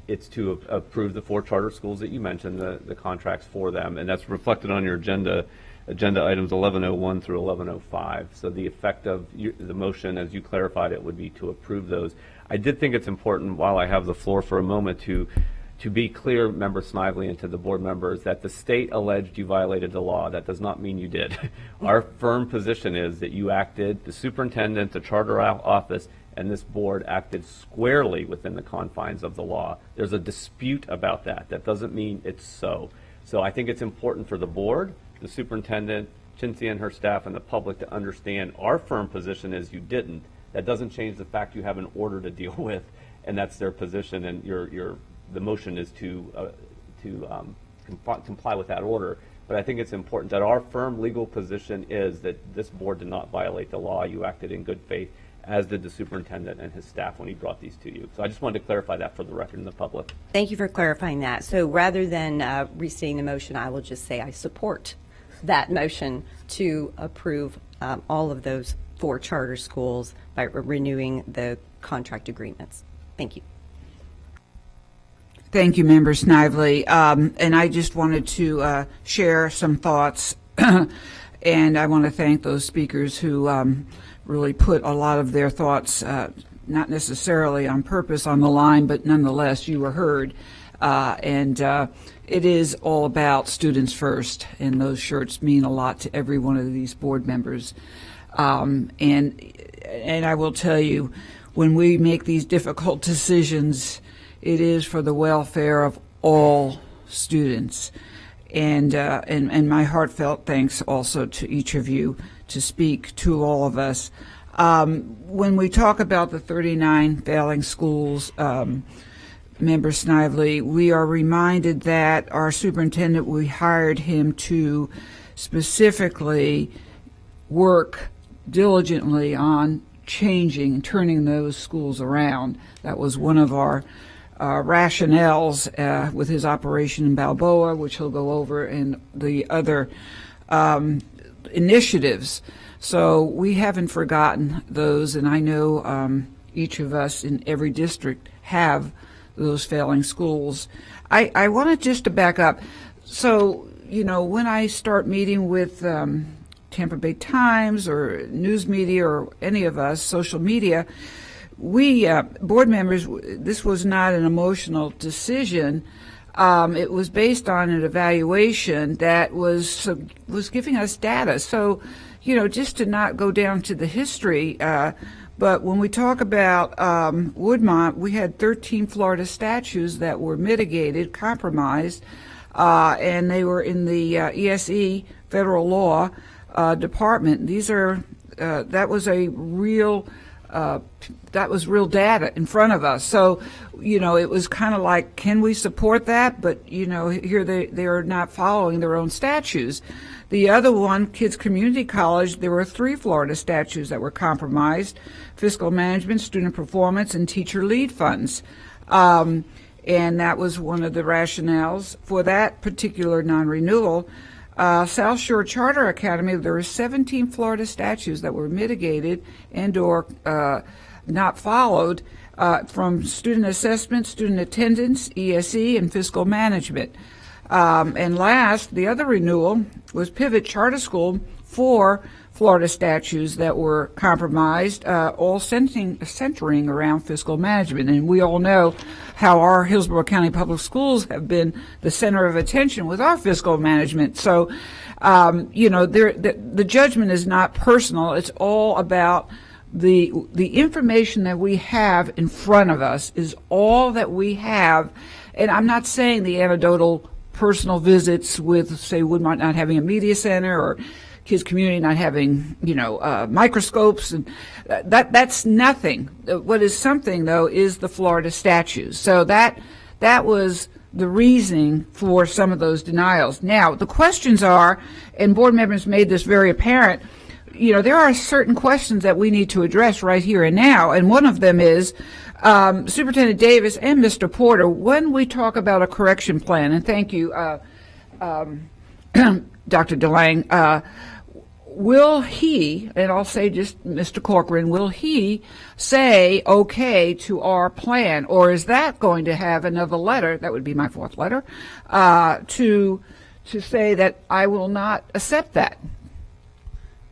It's to approve the 4 charter schools that you mentioned, the contracts for them, and that's reflected on your agenda items 1101 through 1105. So the effect of the motion, as you clarified it, would be to approve those. I did think it's important, while I have the floor for a moment, to be clear, Member Snively, and to the board members, that the state alleged you violated the law. That does not mean you did. Our firm position is that you acted, the superintendent, the charter office, and this board acted squarely within the confines of the law. There's a dispute about that. That doesn't mean it's so. So I think it's important for the board, the superintendent, Chinthia and her staff, and the public to understand our firm position is you didn't. That doesn't change the fact you have an order to deal with, and that's their position, and the motion is to comply with that order. But I think it's important that our firm legal position is that this board did not violate the law. You acted in good faith, as did the superintendent and his staff when he brought these to you. So I just wanted to clarify that for the record in the public. Thank you for clarifying that. So rather than restating the motion, I will just say I support that motion to approve all of those 4 charter schools by renewing the contract agreements. Thank you. Thank you, Member Snively. And I just wanted to share some thoughts, and I want to thank those speakers who really put a lot of their thoughts, not necessarily on purpose, on the line, but nonetheless, you were heard. And it is all about students first, and those shirts mean a lot to every one of these board members. And I will tell you, when we make these difficult decisions, it is for the welfare of all students. And my heartfelt thanks also to each of you to speak to all of us. When we talk about the 39 failing schools, Member Snively, we are reminded that our superintendent, we hired him to specifically work diligently on turning those schools around. That was one of our rationales with his operation in Balboa, which he'll go over, and the other initiatives. So we haven't forgotten those, and I know each of us in every district have those failing schools. I wanted just to back up. So, when I start meeting with Tampa Bay Times or news media or any of us, social media, we, board members, this was not an emotional decision. It was based on an evaluation that was giving us data. So, just to not go down to the history, but when we talk about Woodmont, we had 13 Florida statutes that were mitigated, compromised, and they were in the ESE federal law department. These are that was real data in front of us. So, it was kind of like, can we support that? But, here they are not following their own statutes. The other one, Kids Community College, there were 3 Florida statutes that were compromised: fiscal management, student performance, and teacher lead funds. And that was one of the rationales for that particular non-renewal. South Shore Charter Academy, there were 17 Florida statutes that were mitigated and or not followed from student assessment, student attendance, ESE, and fiscal management. And last, the other renewal was Pivot Charter School, 4 Florida statutes that were compromised, all centering around fiscal management. And we all know how our Hillsborough County Public Schools have been the center of attention with our fiscal management. So, the judgment is not personal. It's all about the information that we have in front of us is all that we have. And I'm not saying the anecdotal personal visits with, say, Woodmont not having a media center or Kids Community not having, microscopes, and that's nothing. What is something, though, is the Florida statutes. So that was the reasoning for some of those denials. Now, the questions are, and board members made this very apparent, there are certain questions that we need to address right here and now, and one of them is, Superintendent Davis and Mr. Porter, when we talk about a correction plan, and thank you, Dr. DeLange, will he, and I'll say just Mr. Corcoran, will he say okay to our plan, or is that going to have another letter, that would be my 4th letter, to say that I will not accept that?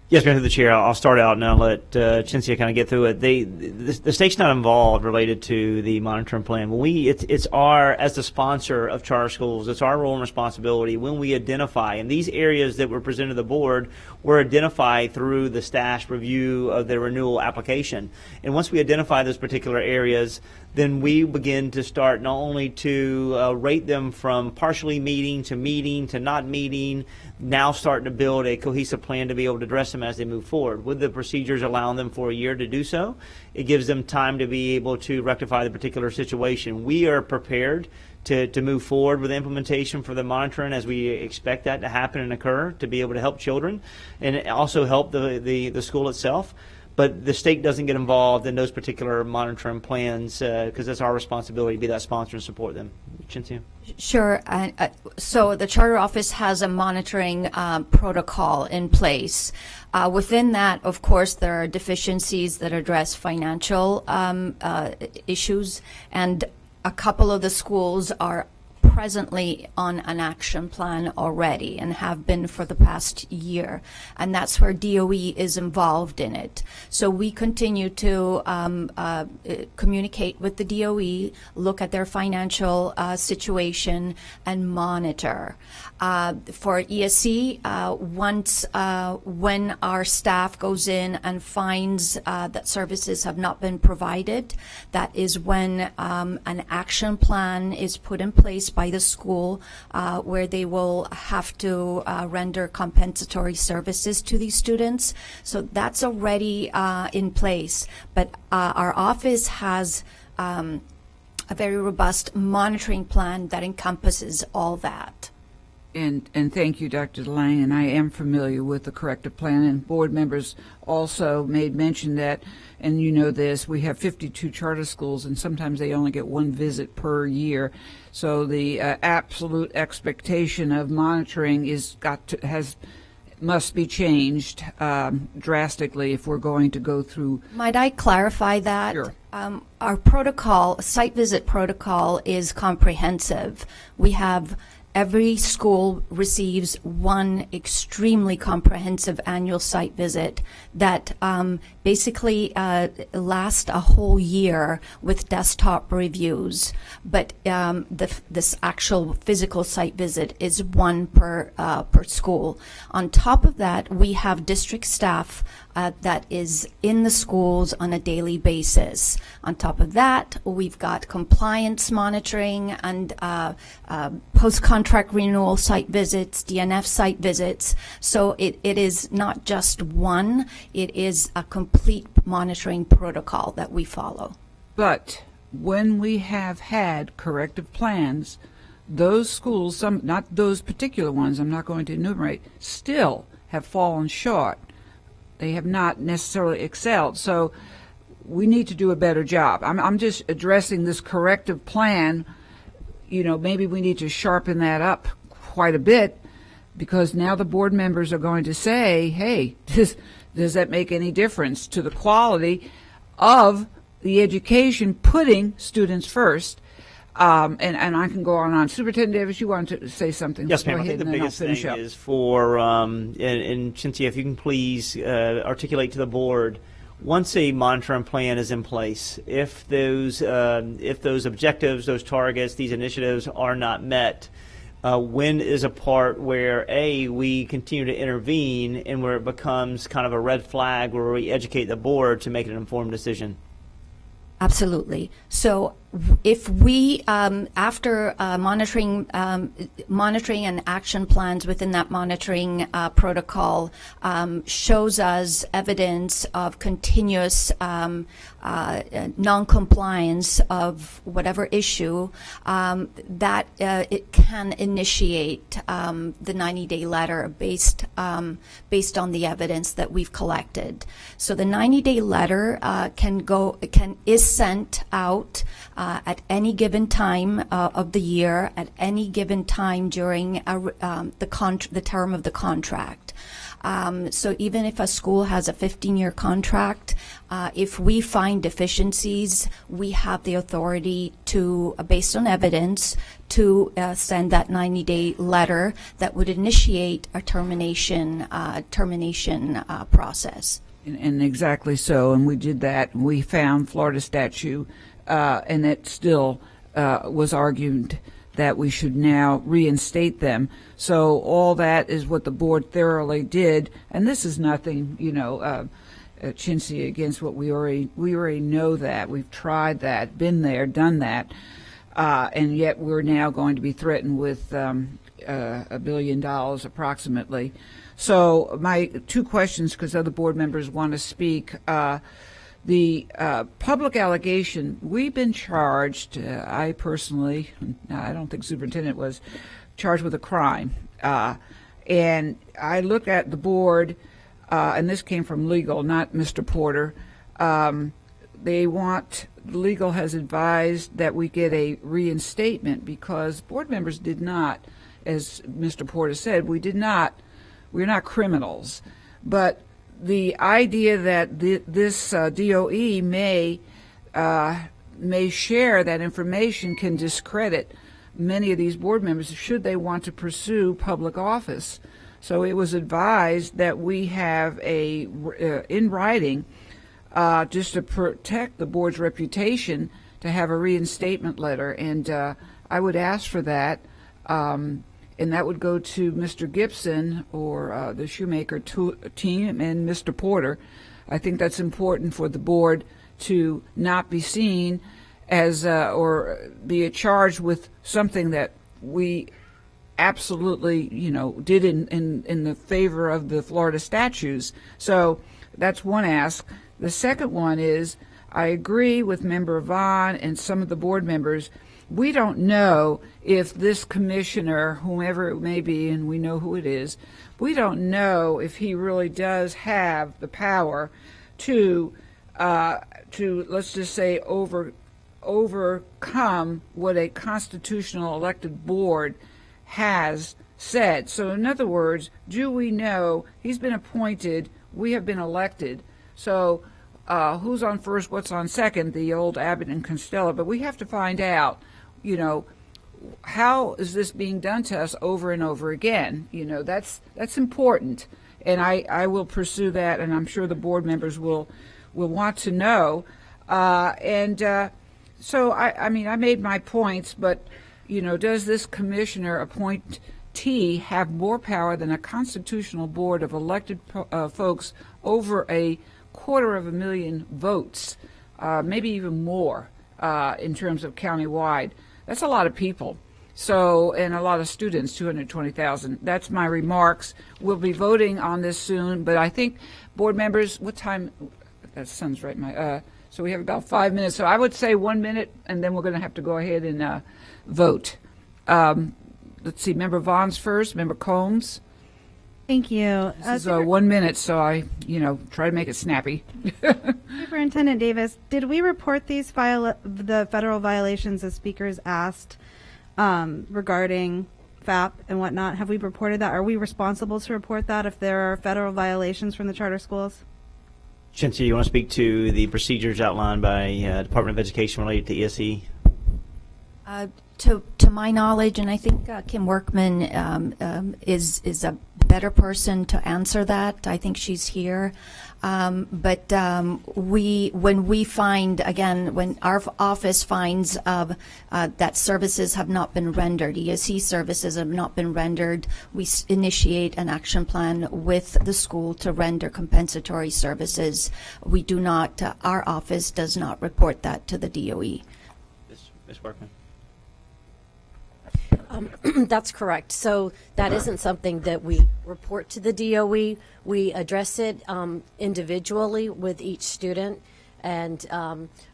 Yes, Mr. the Chair, I'll start out and I'll let Chintzia kind of get through it. The state's not involved related to the monitoring plan. When it's our, as the sponsor of charter schools, it's our role and responsibility when we identify, and these areas that were presented to the board were identified through the staff's review of the renewal application. And once we identify those particular areas, then we begin to start not only to rate them from partially meeting to not meeting, now starting to build a cohesive plan to be able to address them as they move forward. With the procedures allowing them for a year to do so, it gives them time to be able to rectify the particular situation. We are prepared to move forward with implementation for the monitoring as we expect that to happen and occur, to be able to help children and also help the school itself. But the state doesn't get involved in those particular monitoring plans because it's our responsibility to be that sponsor and support them. Chintzia? Sure. So the charter office has a monitoring protocol in place. Within that, of course, there are deficiencies that address financial issues, and a couple of the schools are presently on an action plan already and have been for the past year, and that's where DOE is involved in it. So we continue to communicate with the DOE, look at their financial situation, and monitor. For ESE, once when our staff goes in and finds that services have not been provided, that is when an action plan is put in place by the school where they will have to render compensatory services to these students. So that's already in place. But our office has a very robust monitoring plan that encompasses all that. And thank you, Dr. DeLange, and I am familiar with the corrective plan, and board members also made mention that, and you know this, we have 52 charter schools, and sometimes they only get 1 visit per year. So the absolute expectation of monitoring must be changed drastically if we're going to go through. Might I clarify that? Sure. Our protocol, site visit protocol, is comprehensive. We have every school receives one extremely comprehensive annual site visit that basically lasts a whole year with desktop reviews. But this actual physical site visit is one per school. On top of that, we have district staff that is in the schools on a daily basis. On top of that, we've got compliance monitoring and post-contract renewal site visits, DNF site visits. So it is not just one, it is a complete monitoring protocol that we follow. But when we have had corrective plans, those schools, some, not those particular ones I'm not going to enumerate, still have fallen short. They have not necessarily excelled. So we need to do a better job. I'm just addressing this corrective plan. You know, maybe we need to sharpen that up quite a bit, because now the board members are going to say, hey, does that make any difference to the quality of the education, putting students first? And I can go on. Superintendent Davis, you wanted to say something? Yes, Go ma'am. I ahead, think the and then I'll biggest finish thing up. is for, and Cynthia, if you can please articulate to the board, once a monitoring plan is in place, if those objectives, those targets, these initiatives are not met, when is a part where we continue to intervene and where it becomes kind of a red flag where we educate the board to make an informed decision? Absolutely. So if we, after monitoring and action plans within that monitoring protocol shows us evidence of continuous non-compliance of whatever issue, that it can initiate the 90-day letter based on the evidence that we've collected. So the 90-day letter is sent out at any given time of the year, at any given time during the term of the contract. So even if a school has a 15-year contract, if we find deficiencies, we have the authority to, based on evidence, to send that 90-day letter that would initiate a termination process. And exactly so, and we did that. We found Florida statute, and it still was argued that we should now reinstate them. So all that is what the board thoroughly did, and this is nothing, chintzy against what we already know that. We've tried that, been there, done that, and yet we're now going to be threatened with $1 billion approximately. So my two questions, because other board members want to speak. The public allegation, we've been charged, I personally, I don't think superintendent was charged with a crime. And I look at the board, and this came from legal, not Mr. Porter. Legal has advised that we get a reinstatement because board members did not, as Mr. Porter said, we're not criminals. But the idea that this DOE may share that information can discredit many of these board members should they want to pursue public office. So it was advised that we have in writing, just to protect the board's reputation, to have a reinstatement letter. And I would ask for that. And that would go to Mr. Gibson or the Shoemaker team and Mr. Porter. I think that's important for the board to not be seen as or be charged with something that we absolutely, did in the favor of the Florida statutes. So that's one ask. The second one is, I agree with Member Vaughn and some of the board members. We don't know if this commissioner, whomever it may be, and we know who it is, we don't know if he really does have the power to let's just say, overcome what a constitutional elected board has said. So in other words, do we know he's been appointed, we have been elected, so who's on first, what's on second, the old Abbott and Costello, but we have to find out, how is this being done to us over and over again? You know, that's important, and I will pursue that, and I'm sure the board members will want to know. So I mean, I made my points, but you know, does this commissioner appointee have more power than a constitutional board of elected folks over 250,000 votes, maybe even more in terms of countywide? That's a lot of people. So, and a lot of students, 220,000. That's my remarks. We'll be voting on this soon, but I think board members, what time? That sounds right. So we have about 5 minutes. So I would say 1 minute, and then we're going to have to go ahead and vote. Let's see, Member Vaughn's first, Member Combs. Thank you. This is 1 minute, so I, try to make it snappy. Superintendent Davis, did we report the federal violations as speakers asked regarding FAP and whatnot? Have we reported that? Are we responsible to report that if there are federal violations from the charter schools? Shinty, you want to speak to the procedures outlined by Department of Education related to ESE? To my knowledge, and I think Kim Workman is a better person to answer that. I think she's here. But when we find, again, when our office finds that services have not been rendered, ESE services have not been rendered, we initiate an action plan with the school to render compensatory services. We do not, our office does not report that to the DOE. Ms. Workman. That's correct. So that isn't something that we report to the DOE. We address it individually with each student and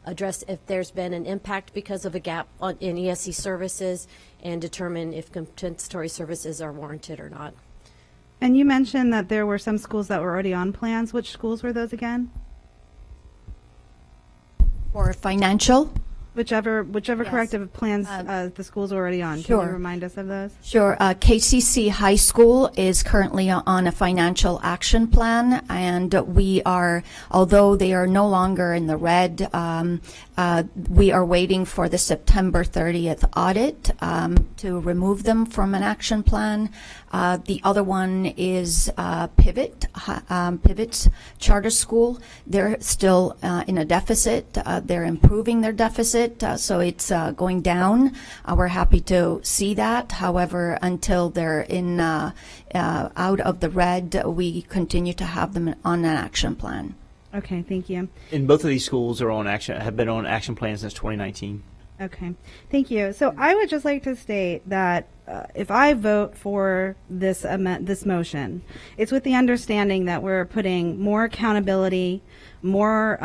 address if there's been an impact because of a gap in ESE services and determine if compensatory services are warranted or not. And you mentioned that there were some schools that were already on plans. Which schools were those again? For financial? Whichever Yes. corrective plans the school's already on. Sure. Can you remind us of those? Sure. KCC High School is currently on a financial action plan, and we are, although they are no longer in the red, we are waiting for the September 30th audit to remove them from an action plan. The other one is Pivot's charter school. They're still in a deficit. They're improving their deficit, so it's going down. We're happy to see that. However, until they're in out of the red, we continue to have them on an action plan. Okay, thank you. And both of these schools are have been on action plans since 2019. Okay, thank you. So I would just like to state that if I vote for this motion, it's with the understanding that we're putting more accountability, more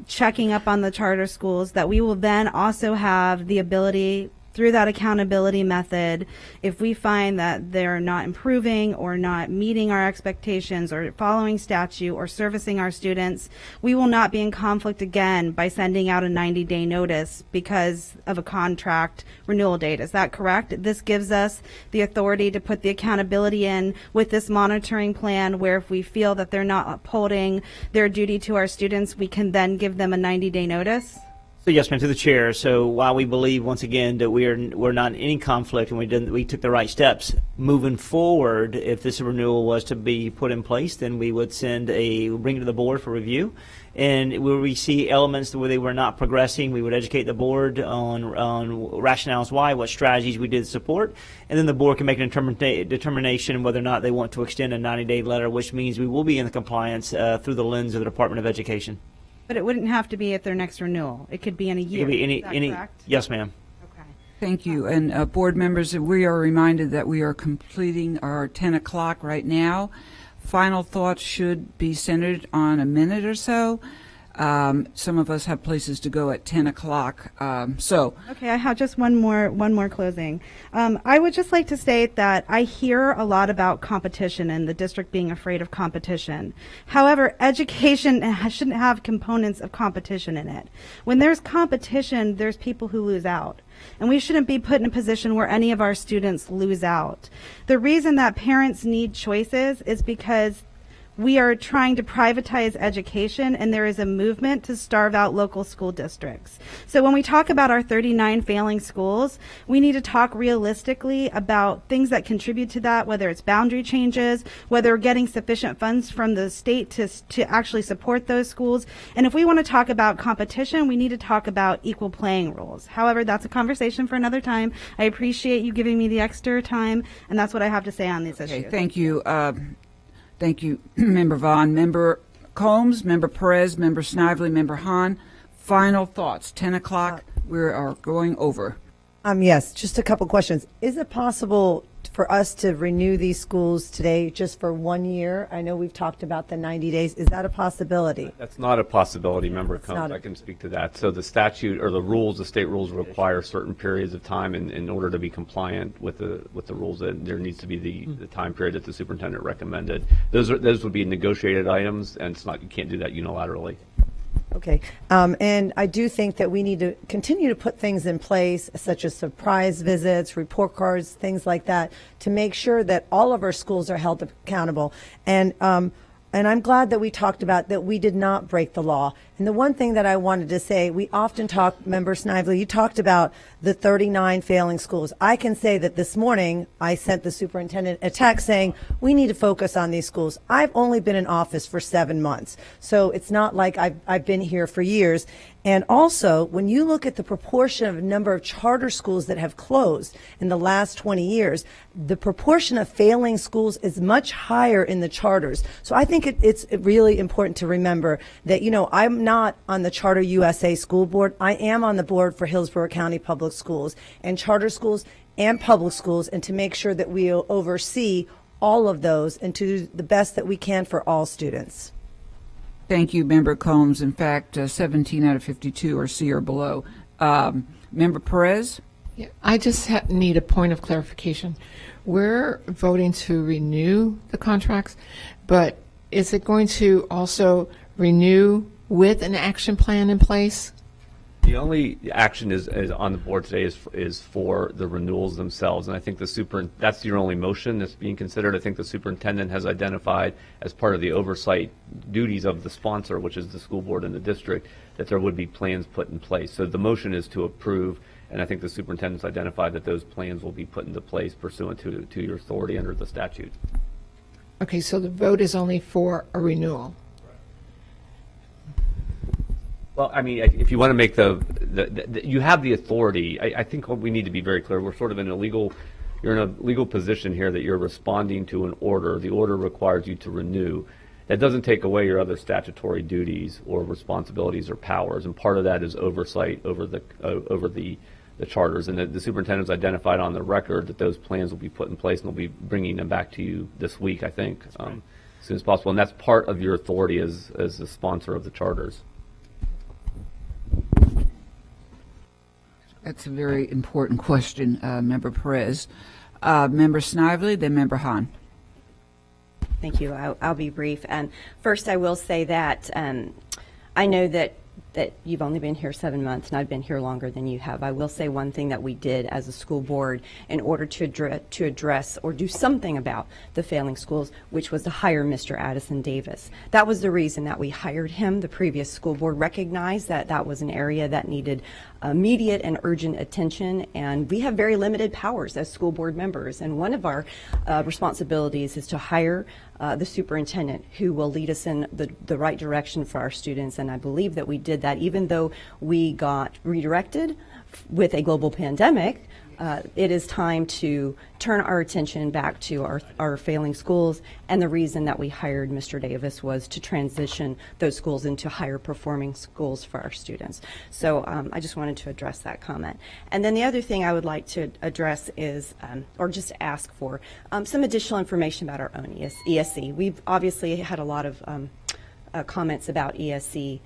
checking up on the charter schools, that we will then also have the ability through that accountability method, if we find that they're not improving or not meeting our expectations or following statute or servicing our students, we will not be in conflict again by sending out a 90-day notice because of a contract renewal date. Is that correct? This gives us the authority to put the accountability in with this monitoring plan, where if we feel that they're not upholding their duty to our students, we can then give them a 90-day notice? So yes, ma'am, to the chair. So while we believe once again that we're not in any conflict and we took the right steps moving forward, if this renewal was to be put in place, then we would bring it to the board for review. And where we see elements where they were not progressing, we would educate the board on rationales why, what strategies we did support, and then the board can make a determination whether or not they want to extend a 90-day letter, which means we will be in the compliance through the lens of the Department of Education. But it wouldn't have to be at their next renewal. It could be in a year. It could be Is that correct? Yes, ma'am. Thank you. And board members, we are reminded that we are completing our 10 o'clock right now. Final thoughts should be centered on a minute or so. Some of us have places to go at 10 o'clock. Okay, I have just one more closing. I would just like to state that I hear a lot about competition and the district being afraid of competition. However, education shouldn't have components of competition in it. When there's competition, there's people who lose out. And we shouldn't be put in a position where any of our students lose out. The reason that parents need choices is because we are trying to privatize education, and there is a movement to starve out local school districts. So when we talk about our 39 failing schools, we need to talk realistically about things that contribute to that, whether it's boundary changes, whether we're getting sufficient funds from the state to actually support those schools. And if we want to talk about competition, we need to talk about equal playing rules. However, that's a conversation for another time. I appreciate you giving me the extra time, and that's what I have to say on these issues. Thank you. Thank you, Member Vaughn. Member Combs, Member Perez, Member Snively, Member Hahn. Final thoughts. 10 o'clock. We are going over. Yes, just a couple questions. Is it possible for us to renew these schools today just for 1 year? I know we've talked about the 90 days. Is that a possibility? That's not a possibility, Member Combs. not I can speak to that. So the statute or the rules, the state rules require certain periods of time in order to be compliant with the rules. That there needs to be the time period that the superintendent recommended. Those would be negotiated items, and it's not, you can't do that unilaterally. Okay. And I do think that we need to continue to put things in place, such as surprise visits, report cards, things like that, to make sure that all of our schools are held accountable. And I'm glad that we talked about that we did not break the law. And the one thing that I wanted to say, we often talk, Member Snively, you talked about the 39 failing schools. I can say that this morning I sent the superintendent a text saying we need to focus on these schools. I've only been in office for 7 months, so it's not like I've been here for years. And also, when you look at the proportion of number of charter schools that have closed in the last 20 years, the proportion of failing schools is much higher in the charters. So I think it's really important to remember that, you know, I'm not on the Charter USA School Board. I am on the board for Hillsborough County Public Schools and charter schools and public schools, and to make sure that we oversee all of those and to do the best that we can for all students. Thank you, Member Combs. In fact, 17 out of 52 are C or below. Member Perez? Yeah, I just need a point of clarification. We're voting to renew the contracts, but is it going to also renew with an action plan in place? The only action is on the board today is for the renewals themselves, and I think that's your only motion that's being considered. I think the superintendent has identified as part of the oversight duties of the sponsor, which is the school board and the district, that there would be plans put in place. So the motion is to approve, and I think the superintendent's identified that those plans will be put into place pursuant to your authority under the statute. Okay, so the vote is only for a renewal. Well, I mean, if you want to make you have the authority. I think we need to be very clear. We're sort of you're in a legal position here that you're responding to an order. The order requires you to renew. That doesn't take away your other statutory duties or responsibilities or powers, and part of that is oversight over the charters. And the superintendent's identified on the record that those plans will be put in place, and they'll be bringing them back to you this week, I think, as soon as possible. And that's part of your authority as the sponsor of the charters. That's a very important question, Member Perez. Member Snively, then Member Hahn. Thank you. I'll be brief. And first, I will say that I know that you've only been here 7 months, and I've been here longer than you have. I will say one thing that we did as a school board in order to address or do something about the failing schools, which was to hire Mr. Addison Davis. That was the reason that we hired him. The previous school board recognized that that was an area that needed immediate and urgent attention, and we have very limited powers as school board members, and one of our responsibilities is to hire the superintendent who will lead us in the right direction for our students. And I believe that we did that, even though we got redirected with a global pandemic. It is time to turn our attention back to our failing schools, and the reason that we hired Mr. Davis was to transition those schools into higher performing schools for our students. So I just wanted to address that comment. And then the other thing I would like to address is, or just ask for, some additional information about our own ESC. We've obviously had a lot of comments about ESC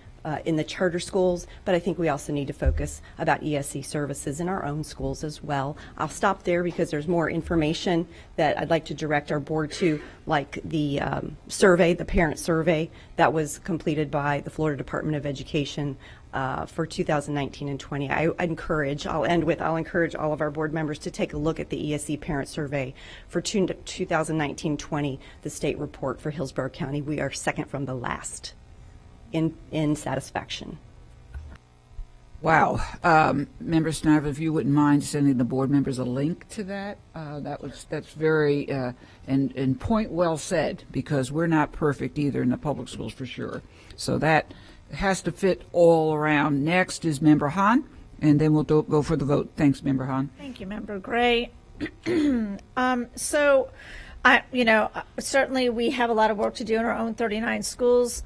in the charter schools, but I think we also need to focus about ESC services in our own schools as well. I'll stop there because there's more information that I'd like to direct our board to, like the survey, the parent survey that was completed by the Florida Department of Education for 2019 and 20. I'll encourage all of our board members to take a look at the ESE Parent Survey for 2019-20, the state report for Hillsborough County. We are second from the last in satisfaction. Wow. Member Snider, if you wouldn't mind sending the board members a link to that, that's very, and point well said, because we're not perfect either in the public schools for sure. So that has to fit all around. Next is Member Hahn, and then we'll go for the vote. Thanks, Member Hahn. Thank you, Member Gray. Certainly we have a lot of work to do in our own 39 schools.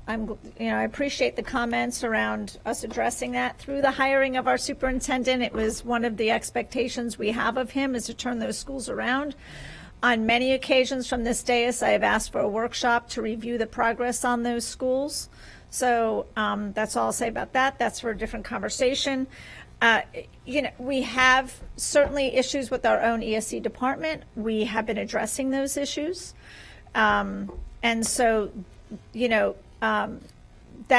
I appreciate the comments around us addressing that through the hiring of our superintendent. It was one of the expectations we have of him, is to turn those schools around. On many occasions from this dais, I have asked for a workshop to review the progress on those schools. So that's all I'll say about that. That's for a different conversation. We have certainly issues with our own ESE department. We have been addressing those issues. That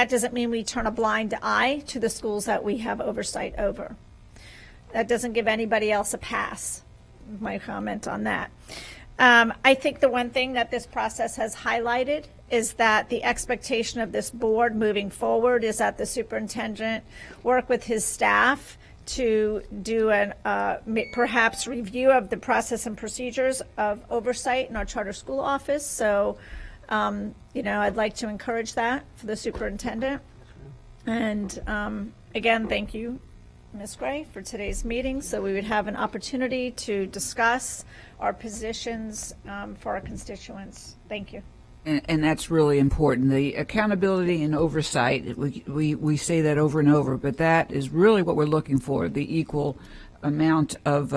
doesn't mean we turn a blind eye to the schools that we have oversight over. That doesn't give anybody else a pass, my comment on that. I think the one thing that this process has highlighted is that the expectation of this board moving forward is that the superintendent work with his staff to do an perhaps review of the process and procedures of oversight in our charter school office. So I'd like to encourage that for the superintendent. And again, thank you, Ms. Gray, for today's meeting, so we would have an opportunity to discuss our positions for our constituents. Thank you. And that's really important. The accountability and oversight, we say that over and over, but that is really what we're looking for, the equal amount of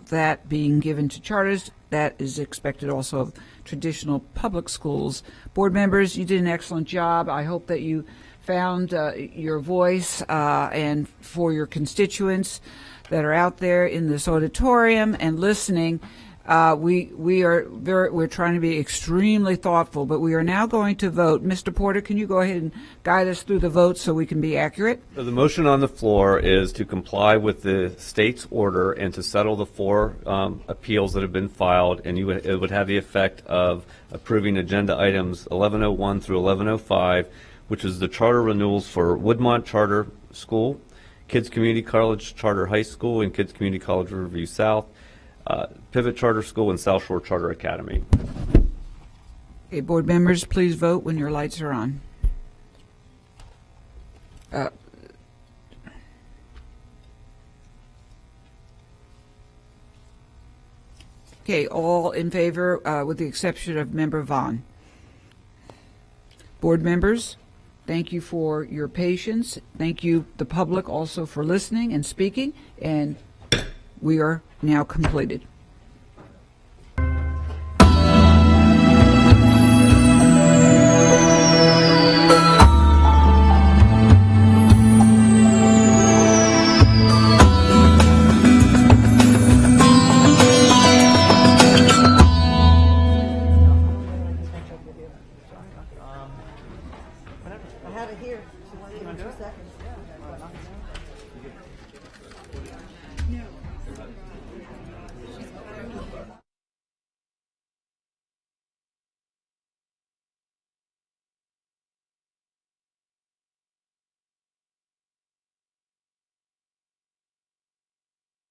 that being given to charters. That is expected also of traditional public schools. Board members, you did an excellent job. I hope that you found your voice and for your constituents that are out there in this auditorium and listening. We're trying to be extremely thoughtful, but we are now going to vote. Mr. Porter, can you go ahead and guide us through the vote so we can be accurate? So the motion on the floor is to comply with the state's order and to settle the 4 appeals that have been filed, and it would have the effect of approving agenda items 1101 through 1105, which is the charter renewals for Woodmont Charter School, Kids Community College Charter High School, and Kids Community College Riverview South, Pivot Charter School, and South Shore Charter Academy. Okay, board members, please vote when your lights are on. Okay, all in favor with the exception of Member Vaughn. Board members, thank you for your patience. Thank you, the public, also for listening and speaking. And we are now completed.